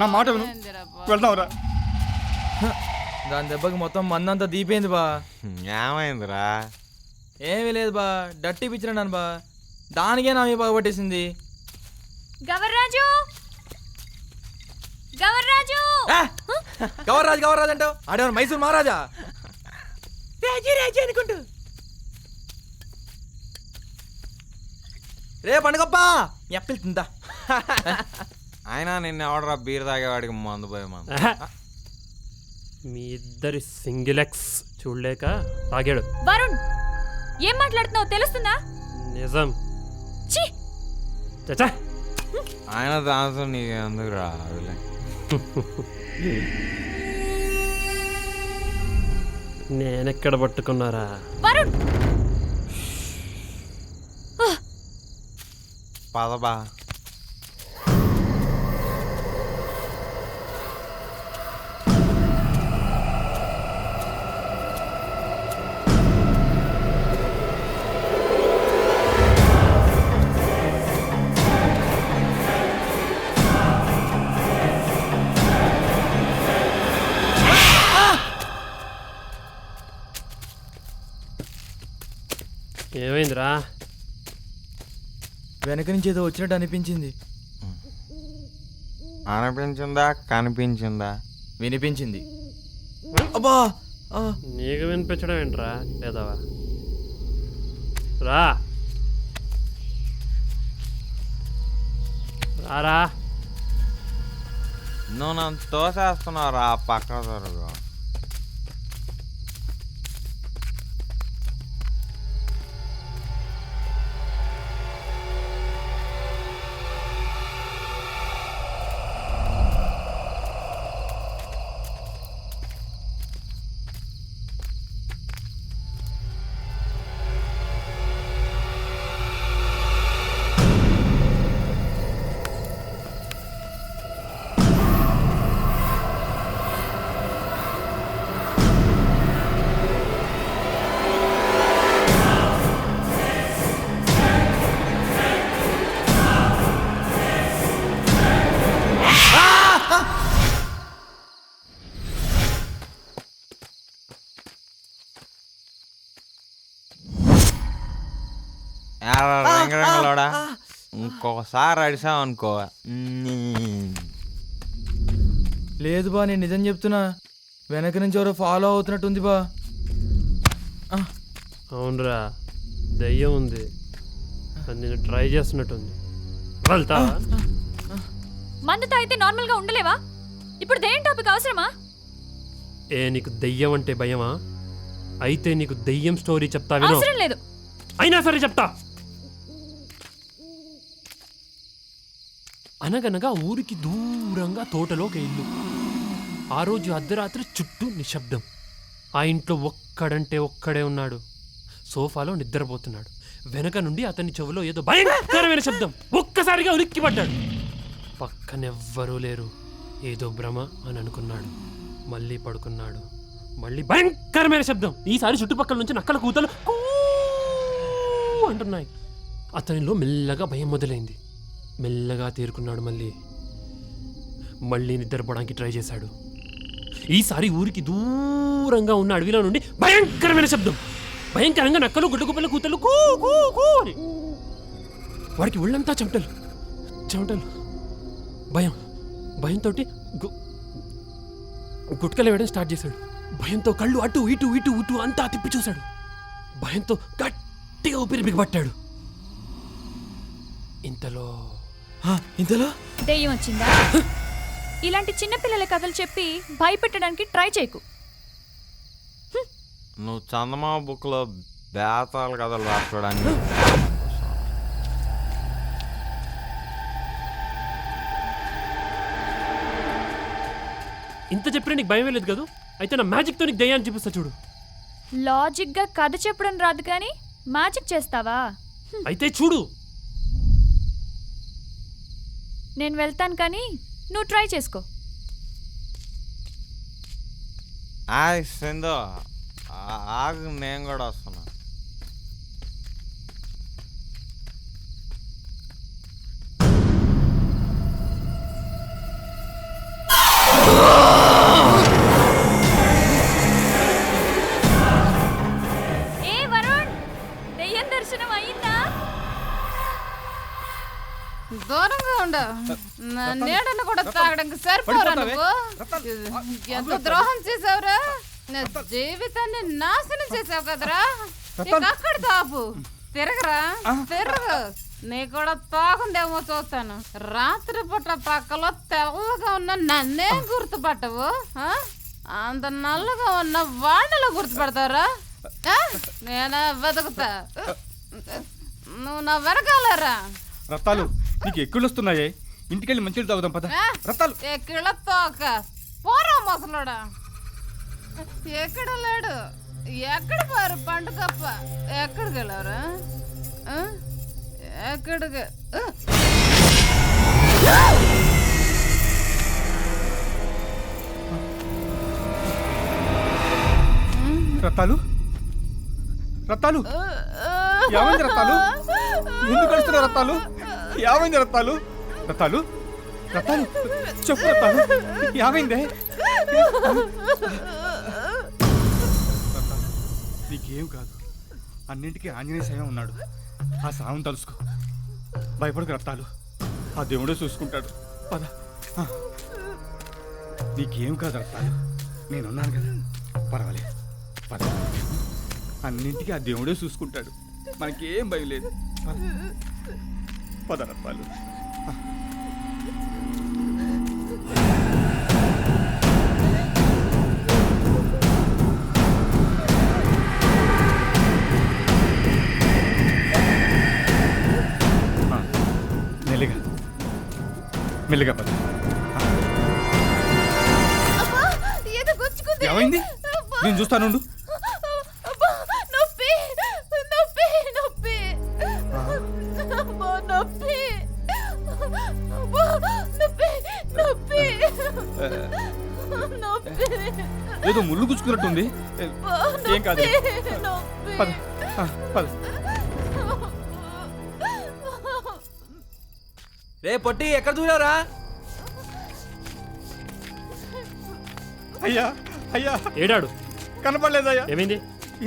నా మాట విను, వెళ్దాంరా. దాని దెబ్బకి మొత్తం మందంతా దీపోయింది బా. ఏమైందిరా? ఏమీ లేదు బా, డట్టి పిచ్చిన నన్ను బా. దానికే నా మీద పట్టేసింది. గవర్రాజు గవర్రాజు గవర్రాజు అంటావు? ఆడేవారు మైసూర్ మహారాజా? రాజీ అనుకుంటూ రే పండుగప్ప ఎప్పలు తిందా. అయినా నిన్న ఎవడరా బీర్ తాగేవాడికి మందు పోయి మందు. మీ ఇద్దరి సింగిలెక్స్ చూడలేక తాగాడు. వరుణ్, ఏం మాట్లాడుతున్నావు తెలుస్తుందా? నిజం. చచ్చా, ఆయన దాంతో నీకు ఎందుకు రాదులే. నేనెక్కడ పట్టుకున్నారా? వరుణ్ పదబా. ఏమైందిరా? వెనక నుంచి ఏదో వచ్చినట్టు అనిపించింది. అనిపించిందా కనిపించిందా? వినిపించింది. అబ్బా, నీకు వినిపించడం ఏంట్రా లేదావా? రా రారా. నువ్వు నన్ను తోసేస్తున్నావు రా, పక్క జరుగు. రంగరంగలోడా, ఇంకొకసారి అడిసావనుకో. లేదు బా, నేను నిజం చెప్తున్నా. వెనక నుంచి ఎవరో ఫాలో అవుతున్నట్టుంది బా. అవునరా, దయ్యం ఉంది. అది నేను ట్రై చేస్తున్నట్టుంది. వెళ్తా. మందు తాగితే నార్మల్గా ఉండలేవా? ఇప్పుడు దేని టాపిక్ అవసరమా? నీకు దెయ్యం అంటే భయమా? అయితే నీకు దెయ్యం స్టోరీ చెప్తా విను. అవసరం లేదు. అయినా సరే చెప్తా. అనగనగా ఊరికి దూరంగా తోటలో ఒక ఇల్లు. ఆ రోజు అర్ధరాత్రి చుట్టూ నిశ్శబ్దం. ఆ ఇంట్లో ఒక్కడంటే ఒక్కడే ఉన్నాడు. సోఫాలో నిద్రపోతున్నాడు. వెనక నుండి అతని చెవిలో ఏదో భయంకరమైన శబ్దం. ఒక్కసారిగా ఉలిక్కి పడ్డాడు. పక్కనెవ్వరూ లేరు. ఏదో భ్రమ అని అనుకున్నాడు. మళ్ళీ పడుకున్నాడు. మళ్ళీ భయంకరమైన శబ్దం. ఈసారి చుట్టుపక్కల నుంచి నక్కల కూతలు కూ అంటున్నాయి. అతనిలో మెల్లగా భయం మొదలైంది. మెల్లగా తేరుకున్నాడు. మళ్ళీ నిద్రపోవడానికి ట్రై చేశాడు. ఈసారి ఊరికి దూరంగా ఉన్న అడవిలో నుండి భయంకరమైన శబ్దం. భయంకరంగా నక్కలు గుడ్డగుప్పల కూతలు కూ కూ కూ అని. వాడికి ఒళ్ళంతా చెమటలు చెమటలు. భయంతో గుట్కలు వేయడం స్టార్ట్ చేశాడు. భయంతో కళ్ళు అటు ఇటు ఇటు ఇటు అంతా తిప్పి చూశాడు. భయంతో గట్టిగా ఊపిరి బిగబట్టాడు. ఇంతలో దెయ్యం వచ్చిందా? ఇలాంటి చిన్నపిల్లల కథలు చెప్పి భయపెట్టడానికి ట్రై చేయకు. నువ్వు చందమామ బుక్లో బేతాలు కథలు రాసుకోవడానికి ఇంత చెప్పినా నీకు భయం లేదు కదా? అయితే నా మ్యాజిక్తో నీకు దయ్యాన్ని చూపిస్తా చూడు. లాజిక్గా కథ చెప్పడం రాదు కానీ మ్యాజిక్ చేస్తావా? అయితే చూడు. నేను వెళ్తాను కానీ నువ్వు ట్రై చేసుకో. సింధు ఆగు, నేను కూడా వస్తున్నా. దూరంగా ఉండు. నా నీడను కూడా తాగడానికి సరిపోరా నువ్వు? ఎంత ద్రోహం చేసావురా? నా జీవితాన్ని నాశనం చేసావు కదరా. అక్కడ తాపు తిరగరా, తిరగ. నీ కూడా తాగుందేమో చూస్తాను. రాత్రి పూట పక్కలో తెల్లగా ఉన్న నన్నే గుర్తుపట్టవు. అంత నల్లగా ఉన్న వాడిలో గుర్తుపడతారా? నేనే వెతుకుతా, నువ్వు నా వెనకాలరా. రత్తాలు నీకు ఎక్కుళ్ళు వస్తున్నాయే, ఇంటికెళ్ళి మంచిగా తాగుదాం పద. రత్తాలు ఎక్కడ తోక పోరా మొసలుడా. ఎక్కడ లేడు, ఎక్కడ పారు పండుగప్ప. ఎక్కడికి వెళ్ళారా? ఎక్కడికి? రత్తాలు రత్తాలు ఏమైంది రత్తాలు? ఎందుకు కలుస్తున్నావు రత్తాలు? ఏమైంది రత్తాలు? రత్తాలు రత్తాలు చెప్పు రత్తాలు, ఏమైందే? నీకేం కాదు, అన్నింటికీ ఆంజనేయ స్వామి ఉన్నాడు. ఆ సాయం తలుసుకో, భయపడకు రత్తాలు, ఆ దేవుడే చూసుకుంటాడు. పద, నీకేం కాదు రత్తాలు, నేనున్నాను కదా, పర్వాలేదు. పద, అన్నింటికీ ఆ దేవుడే చూసుకుంటాడు, మనకేం భయం లేదు. పద రత్తాలు. మెల్లిగా మెల్లిగా పద. ఏమైంది? నేను చూస్తాను. నొప్పి నొప్పి నొప్పి నొప్పి నొప్పి నొప్పి. ఏదో ముళ్ళు గుచ్చుకున్నట్టుంది. ఏం కాదు, పద పద. రే పొట్టి, ఎక్కడ దూరారా? అయ్యా అయ్యా, ఏడాడు కనపడలేదయ్యా. ఏమైంది?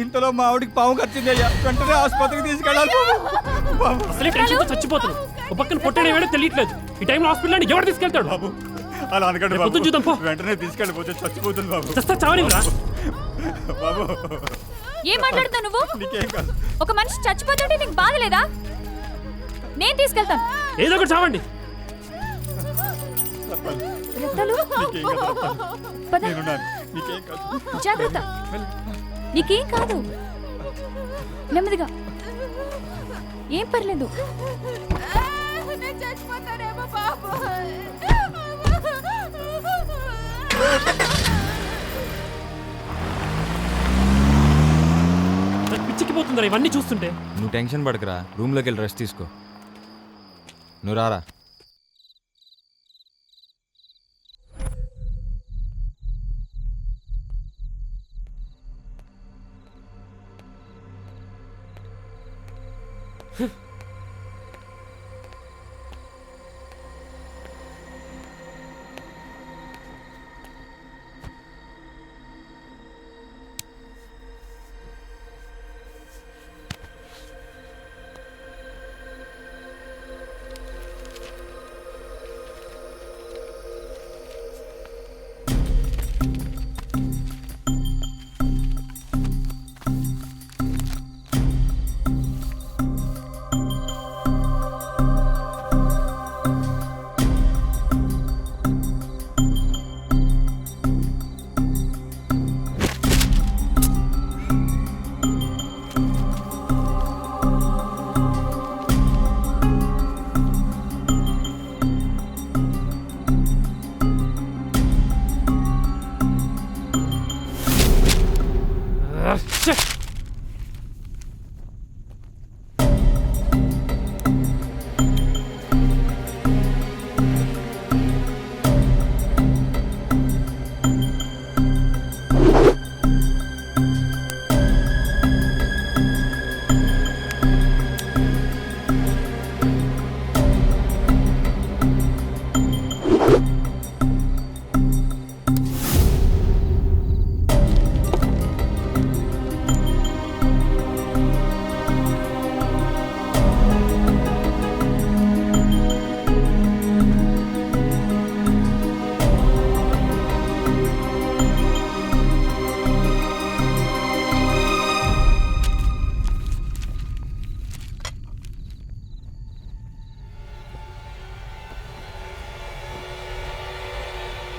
ఇంతలో మా ఆవిడికి పాము కరిచింది అయ్యా, వెంటనే ఆసుపత్రికి తీసుకెళ్ళాలి. అసలే టెన్షన్తో చచ్చిపోతాను. ఒక పక్కన పొట్టడం ఏడో తెలియట్లేదు. ఈ టైంలో హాస్పిటల్ ఎవరు తీసుకెళ్తాడు? బాబు అలా అనకండి బాబు, చూద్దాం పో. వెంటనే తీసుకెళ్ళిపోతే చచ్చిపోతుంది బాబు. చస్తా చావనివ్వరా బాబు? ఏం మాట్లాడుతావు నువ్వు? నీకేం కాదు. ఒక మనిషి చచ్చిపోతుంటే నీకు బాధ లేదా? నేను తీసుకెళ్తాను. ఏదో ఒకటి చావండి. రత్నాలు నీకేం కాదు రత్తాలు. పద. నేనున్నాను. నీకేం కాదు. జాగ్రత్త నీకేం కాదు నెమ్మదిగా ఏం పర్లేదు నేను చచ్చిపోతానేమో బాబు. నాకు పిచ్చికిపోతుందిరా ఇవన్నీ చూస్తుంటే. నువ్వు టెన్షన్ పడకరా, రూమ్లోకి వెళ్ళి రెస్ట్ తీసుకో. నువ్వు రారా.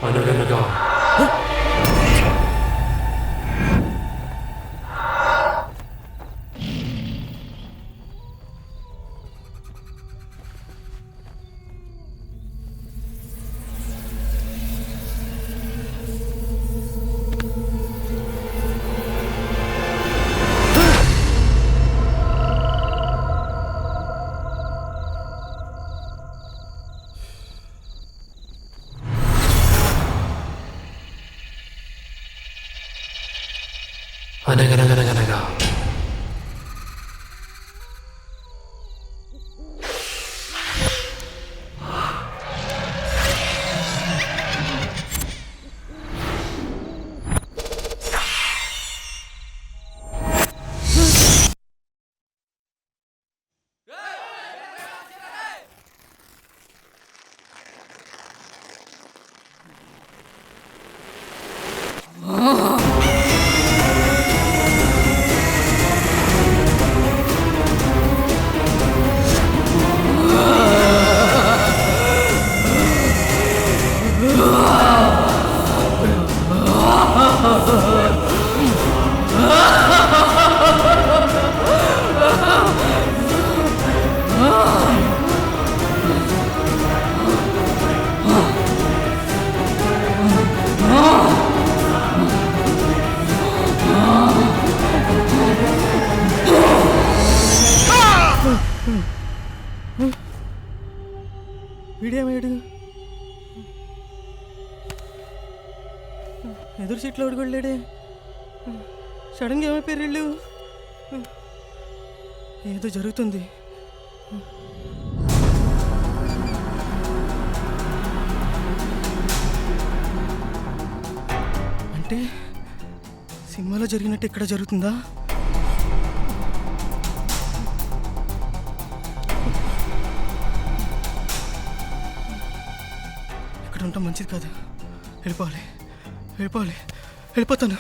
అనగనగా అనగనగనగనగా వీడేమయ్యాడు? ఎదురు సీట్లో అడుగులేడే. సడన్గా ఏమైపోయారు వీళ్ళు? ఏదో జరుగుతుంది. అంటే సినిమాలో జరిగినట్టు ఇక్కడ జరుగుతుందా? ఇక్కడ ఉంటాం మంచిది కాదు. వెళ్ళిపోవాలి, వెళ్ళిపోవాలి, వెళ్ళిపోతాను.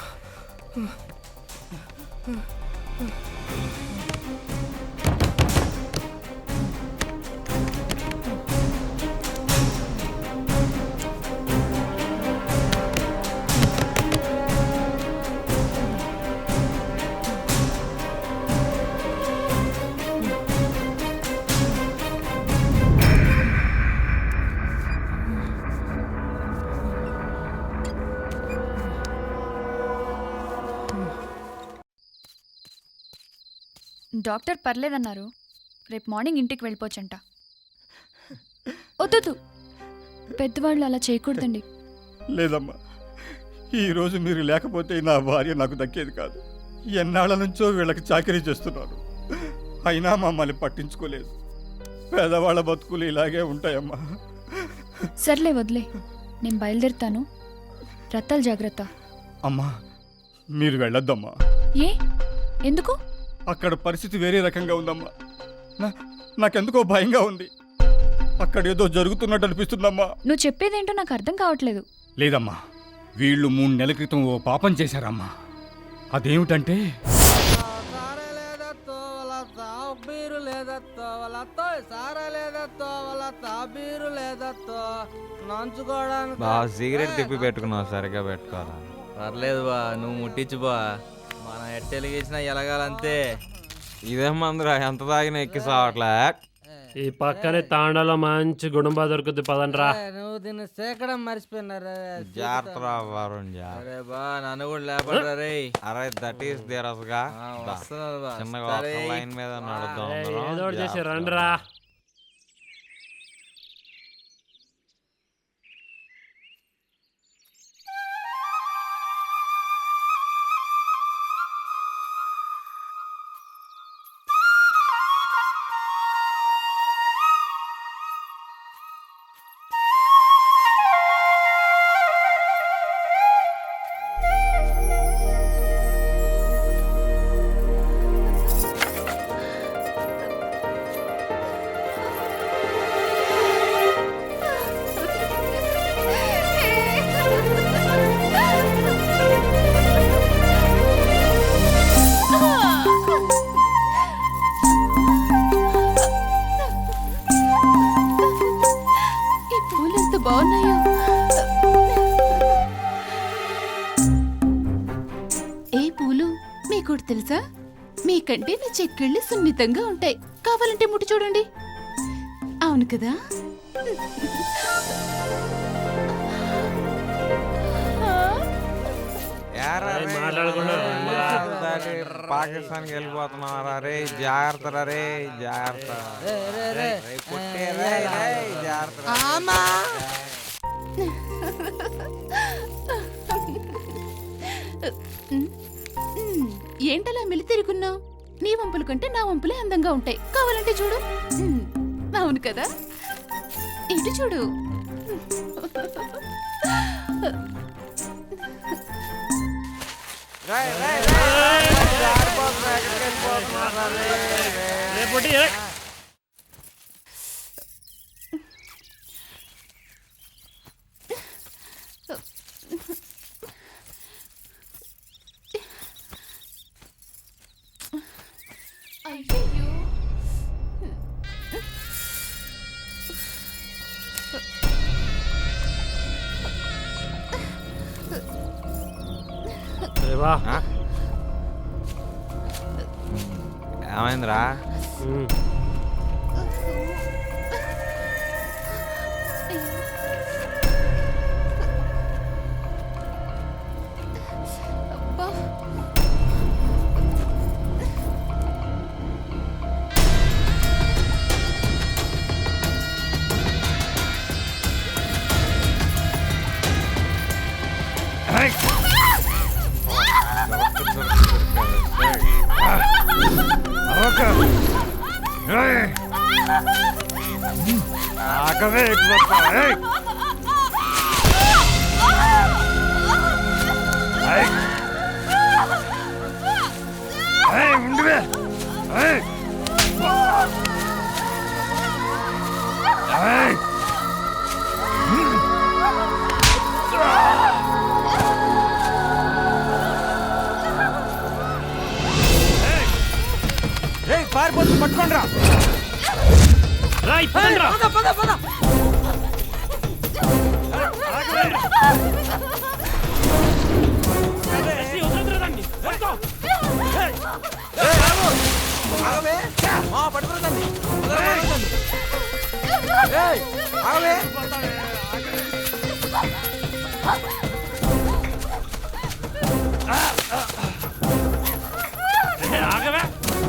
డాక్టర్ పర్లేదన్నారు. రేపు మార్నింగ్ ఇంటికి వెళ్ళిపోవచ్చంట. వద్దు, పెద్దవాళ్ళు అలా చేయకూడదండి. లేదమ్మా, ఈరోజు మీరు లేకపోతే నా భార్య నాకు దక్కేది కాదు. ఎన్నాళ్ళ నుంచో వీళ్ళకి చాకరీ చేస్తున్నారు, అయినా మమ్మల్ని పట్టించుకోలేదు. పేదవాళ్ళ బతుకులు ఇలాగే ఉంటాయమ్మా. సర్లే వదిలే, నేను బయలుదేరుతాను. రత్తాలు జాగ్రత్త. అమ్మా, మీరు వెళ్ళొద్దమ్మా. ఏ ఎందుకు? అక్కడ పరిస్థితి వేరే రకంగా ఉందమ్మా. నాకెందుకో భయంగా ఉంది. అక్కడ ఏదో జరుగుతున్నట్టు అనిపిస్తుందమ్మా. నువ్వు చెప్పేదేంటో నాకు అర్థం కావట్లేదు. లేదమ్మా, వీళ్ళు 3 నెలల క్రితం ఓ పాపం చేశారమ్మా. అదేమిటంటే సిగరెట్ తిప్పి పెట్టుకున్నావు, సరిగ్గా పెట్టుకోరా. పర్లేదు బా, నువ్వు ముట్టించు బా. మనం ఎట్టెలిగించినా ఎలగాలంతే. ఇదేం మందురా, ఎంత తాగినా ఎక్కి సావట్లే. ఈ పక్కనే తాండాలో మంచి గుడుంబా దొరుకుతుంది, పదండ్రా. నువ్వు దీన్ని సేకడం మర్చిపోయినారా? జాగ్రత్త వరుణ్. అరే బా, నన్ను కూడా లేపడరా రే. అరే దట్ ఈస్ ధీరస్గా. చిన్నగా లైన్ మీద నడుద్దాం. ఏదో ఒకటి చేసి రండిరా. బాగున్నాయో. ఏ పూలు మీకు తెలుసా? మీకంటే నా చెక్కిళ్ళు సున్నితంగా ఉంటాయి. కావాలంటే ముట్టి చూడండి. అవును కదా? పాకిస్తాన్కి వెళ్ళిపోతున్నారా రే? జాగ్రత్త రే, జాగ్రత్త. ఏంటలా మిలి తిరుగున్నావు? నీ వంపుల కంటే నా వంపులే అందంగా ఉంటాయి. కావాలంటే చూడు. అవును కదా? ఇటు చూడు. ఏమైందిరా? పారిపోతుంది, పట్టుకోండి రా.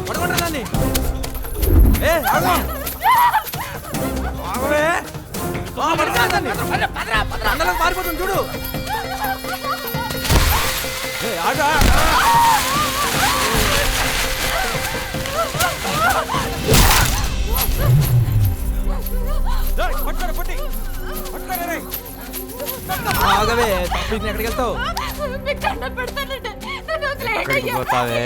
పట్టుకుంటారండి. పారిపోతుంది చూడు. ఆగవే, తప్పింది ఎక్కడికి వెళ్తావు? ఎక్కడికి పోతావే?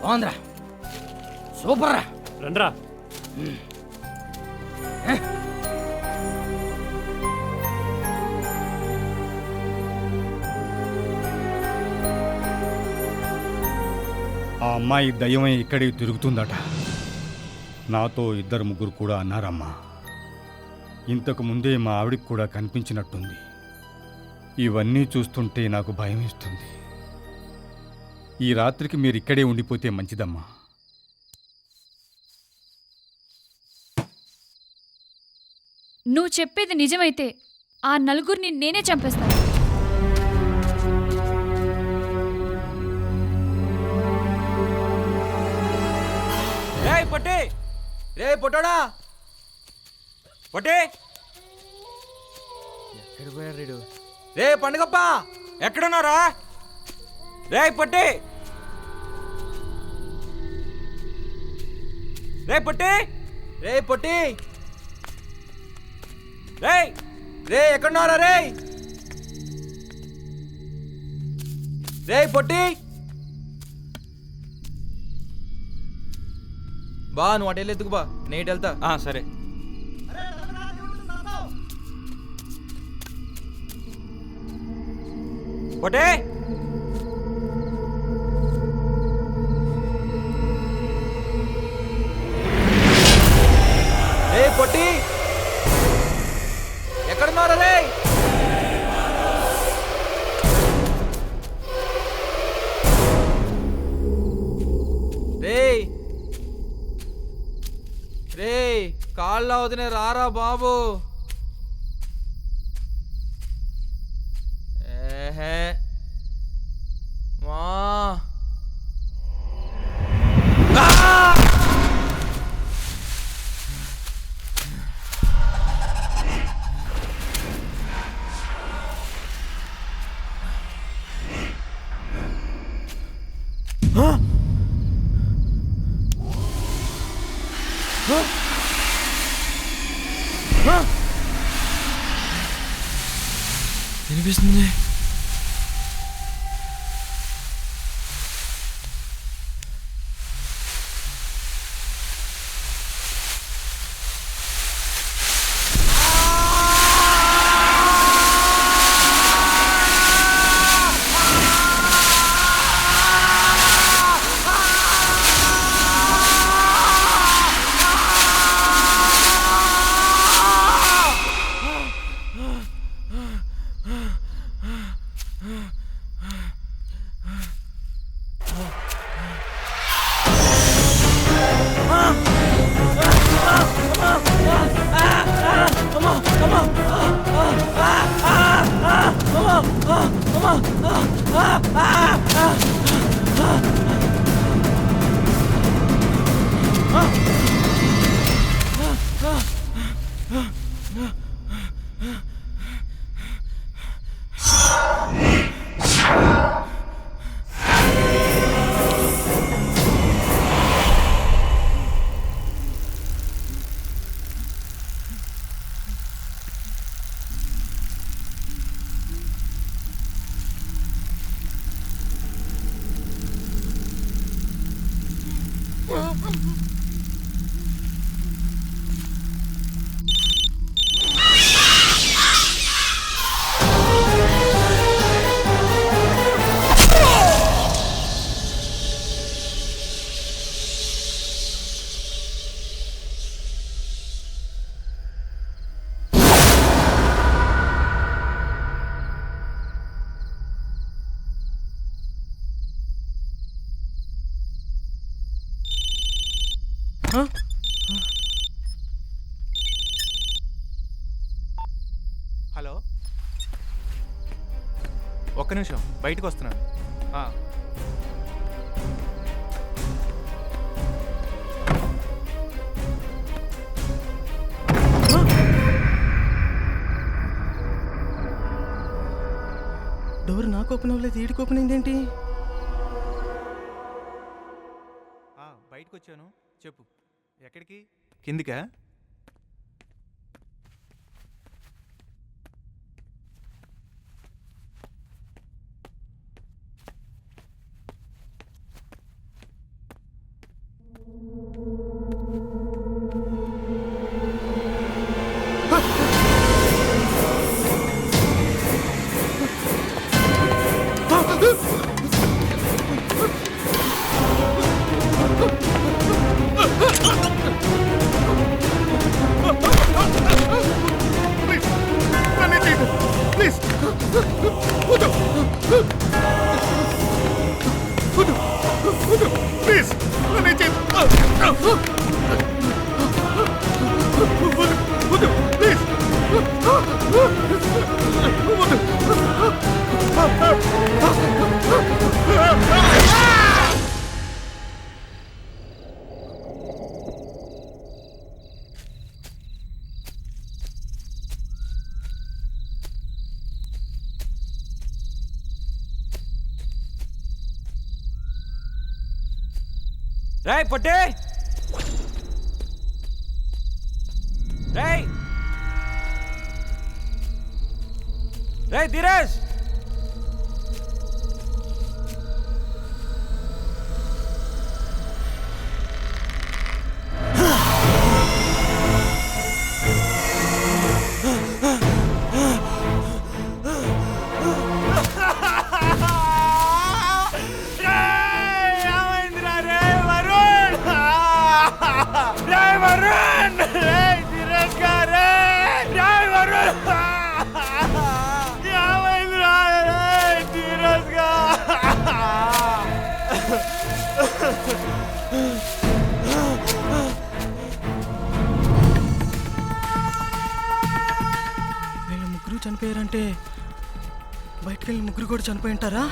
బాగుందిరా, సూపర్ రా. రండ్రా. ఆ అమ్మాయి దయ్యమై ఇక్కడే తిరుగుతుందట. నాతో 2-3 కూడా అన్నారమ్మా. ఇంతకు ముందే మా ఆవిడికి కూడా కనిపించినట్టుంది. ఇవన్నీ చూస్తుంటే నాకు భయం వేస్తుంది. ఈ రాత్రికి మీరు ఇక్కడే ఉండిపోతే మంచిదమ్మా. నువ్వు చెప్పేది నిజమైతే ఆ నలుగురిని నేనే చంపేస్తాను. రే పొట్టోడా, పొట్టి ఎక్కడ పోయారు రీడు? రే పండుగప్ప, ఎక్కడున్నారా? రే పొట్టి, రే పొట్టి, రే పొట్టి, రే రే ఎక్కడున్నారా? రే రే పొట్టి, బా నువ్వు అటు వెళ్ళేందుకు బా, నేను ఇటు వెళ్తా. సరే. పొట్టి, రే పొట్టి, ఎక్కడున్నారా? రే రే రే కాళ్ళు అవుతున్నా, రారా బాబు. ఏహే మా వినిపిస్తుంది. హలో, ఒక్క నిమిషం బయటకు వస్తున్నాను. డోర్ నాకు ఓపెన్ అవ్వలేదు, వీడికి ఓపెన్ అయింది ఏంటి? బయటకు వచ్చాను, చెప్పు. ఎక్కడికి? కిందికా? రేయ్ పొట్టి, రేయ్ రేయ్ ధీరజ్, వీళ్ళ ముగ్గురు చనిపోయారంటే బయటకు వెళ్ళి ముగ్గురు కూడా చనిపోయి ఉంటారా?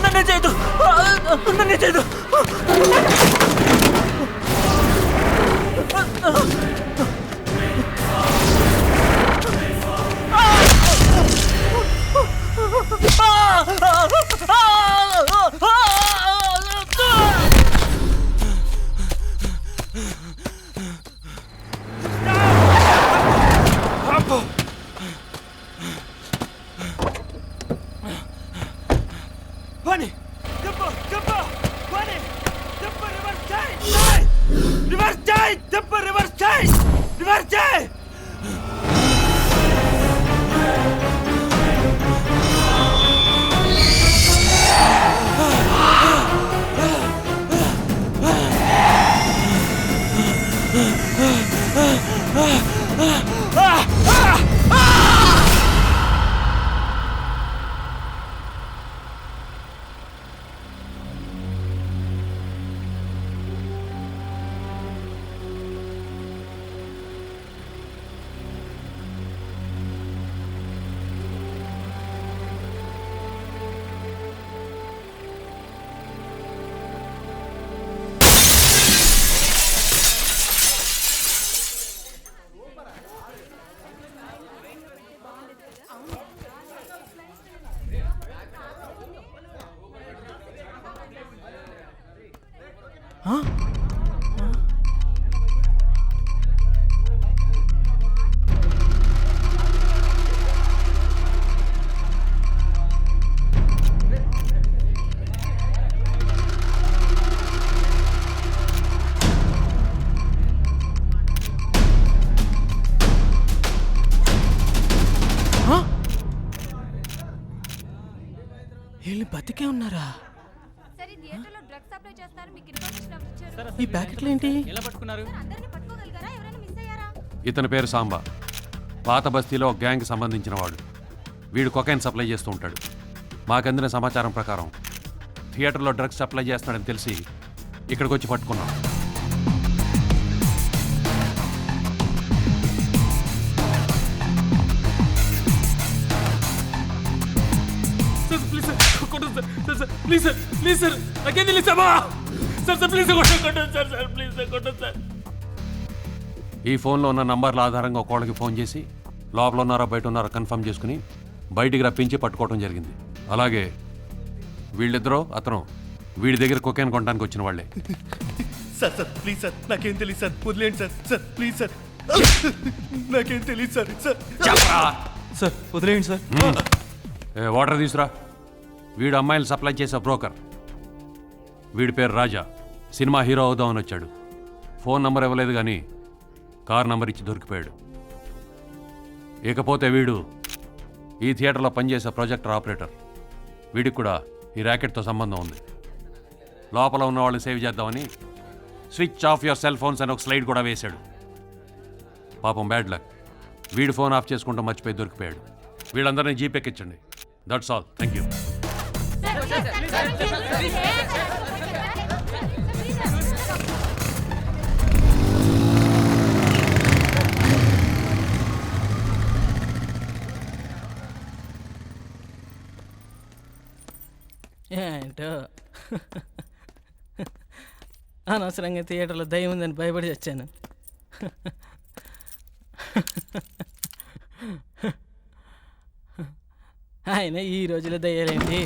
నన్నే చేయదు, నన్నే చేయదు. Bunny! Dipper! Dipper! Bunny! Dipper! Reverse change! Reverse change! Dipper! Reverse change! Reverse change! వీళ్ళు బతికే ఉన్నారా? ఈ ప్యాకెట్లు ఏంటి? ఎలా పట్టుకున్నారు? ఇతని పేరు సాంబా. పాత బస్తీలో ఒక గ్యాంగ్కి సంబంధించిన వాడు. వీడు కొకైన్ సప్లై చేస్తూ ఉంటాడు. మాకందిన సమాచారం ప్రకారం థియేటర్లో డ్రగ్స్ సప్లై చేస్తున్నాడని తెలిసి ఇక్కడికి వచ్చి పట్టుకున్నాం. ప్లీజ్ సార్, ప్లీజ్ సార్, నాకేం తెలియదు సార్. సార్ సార్ ప్లీజ్ కొట్టండి సార్, సార్ ప్లీజ్ సార్ కొట్టండి సార్. ఈ ఫోన్లో ఉన్న నంబర్ల ఆధారంగా ఒకళ్ళకి ఫోన్ చేసి లోపల ఉన్నారా బయట ఉన్నారా కన్ఫర్మ్ చేసుకుని బయటికి రప్పించి పట్టుకోవడం జరిగింది. అలాగే వీళ్ళిద్దరూ అతను వీడి దగ్గర కొకైన్ కొనడానికి వచ్చిన వాళ్ళే. సార్ సార్ ప్లీజ్ సార్, నాకేం తెలియదు సార్, వదిలేండి సార్. సార్ ప్లీజ్ సార్, నాకేం తెలియదు సార్. సార్ సార్ వదిలేయండి సార్. వాటర్ తీసురా. వీడు అమ్మాయిలు సప్లై చేసే బ్రోకర్. వీడి పేరు రాజా. సినిమా హీరో అవుదామని వచ్చాడు. ఫోన్ నంబర్ ఇవ్వలేదు కానీ కార్ నంబర్ ఇచ్చి దొరికిపోయాడు. ఇకపోతే వీడు ఈ థియేటర్లో పనిచేసే ప్రొజెక్టర్ ఆపరేటర్. వీడికి కూడా ఈ ర్యాకెట్తో సంబంధం ఉంది. లోపల ఉన్న వాళ్ళని సేవ్ చేద్దామని switch off your cell phones అని ఒక స్లైడ్ కూడా వేశాడు. పాపం బ్యాడ్ లక్. వీడు ఫోన్ ఆఫ్ చేసుకుంటూ మర్చిపోయి దొరికిపోయాడు. వీళ్ళందరినీ జీపెక్కించండి. That's all. Thank you. ఏంటో అనవసరంగా థియేటర్లో దయ్యం ఉందని భయపడి వచ్చాను. ఆయన ఈ రోజులో దయ్యాలేంటి?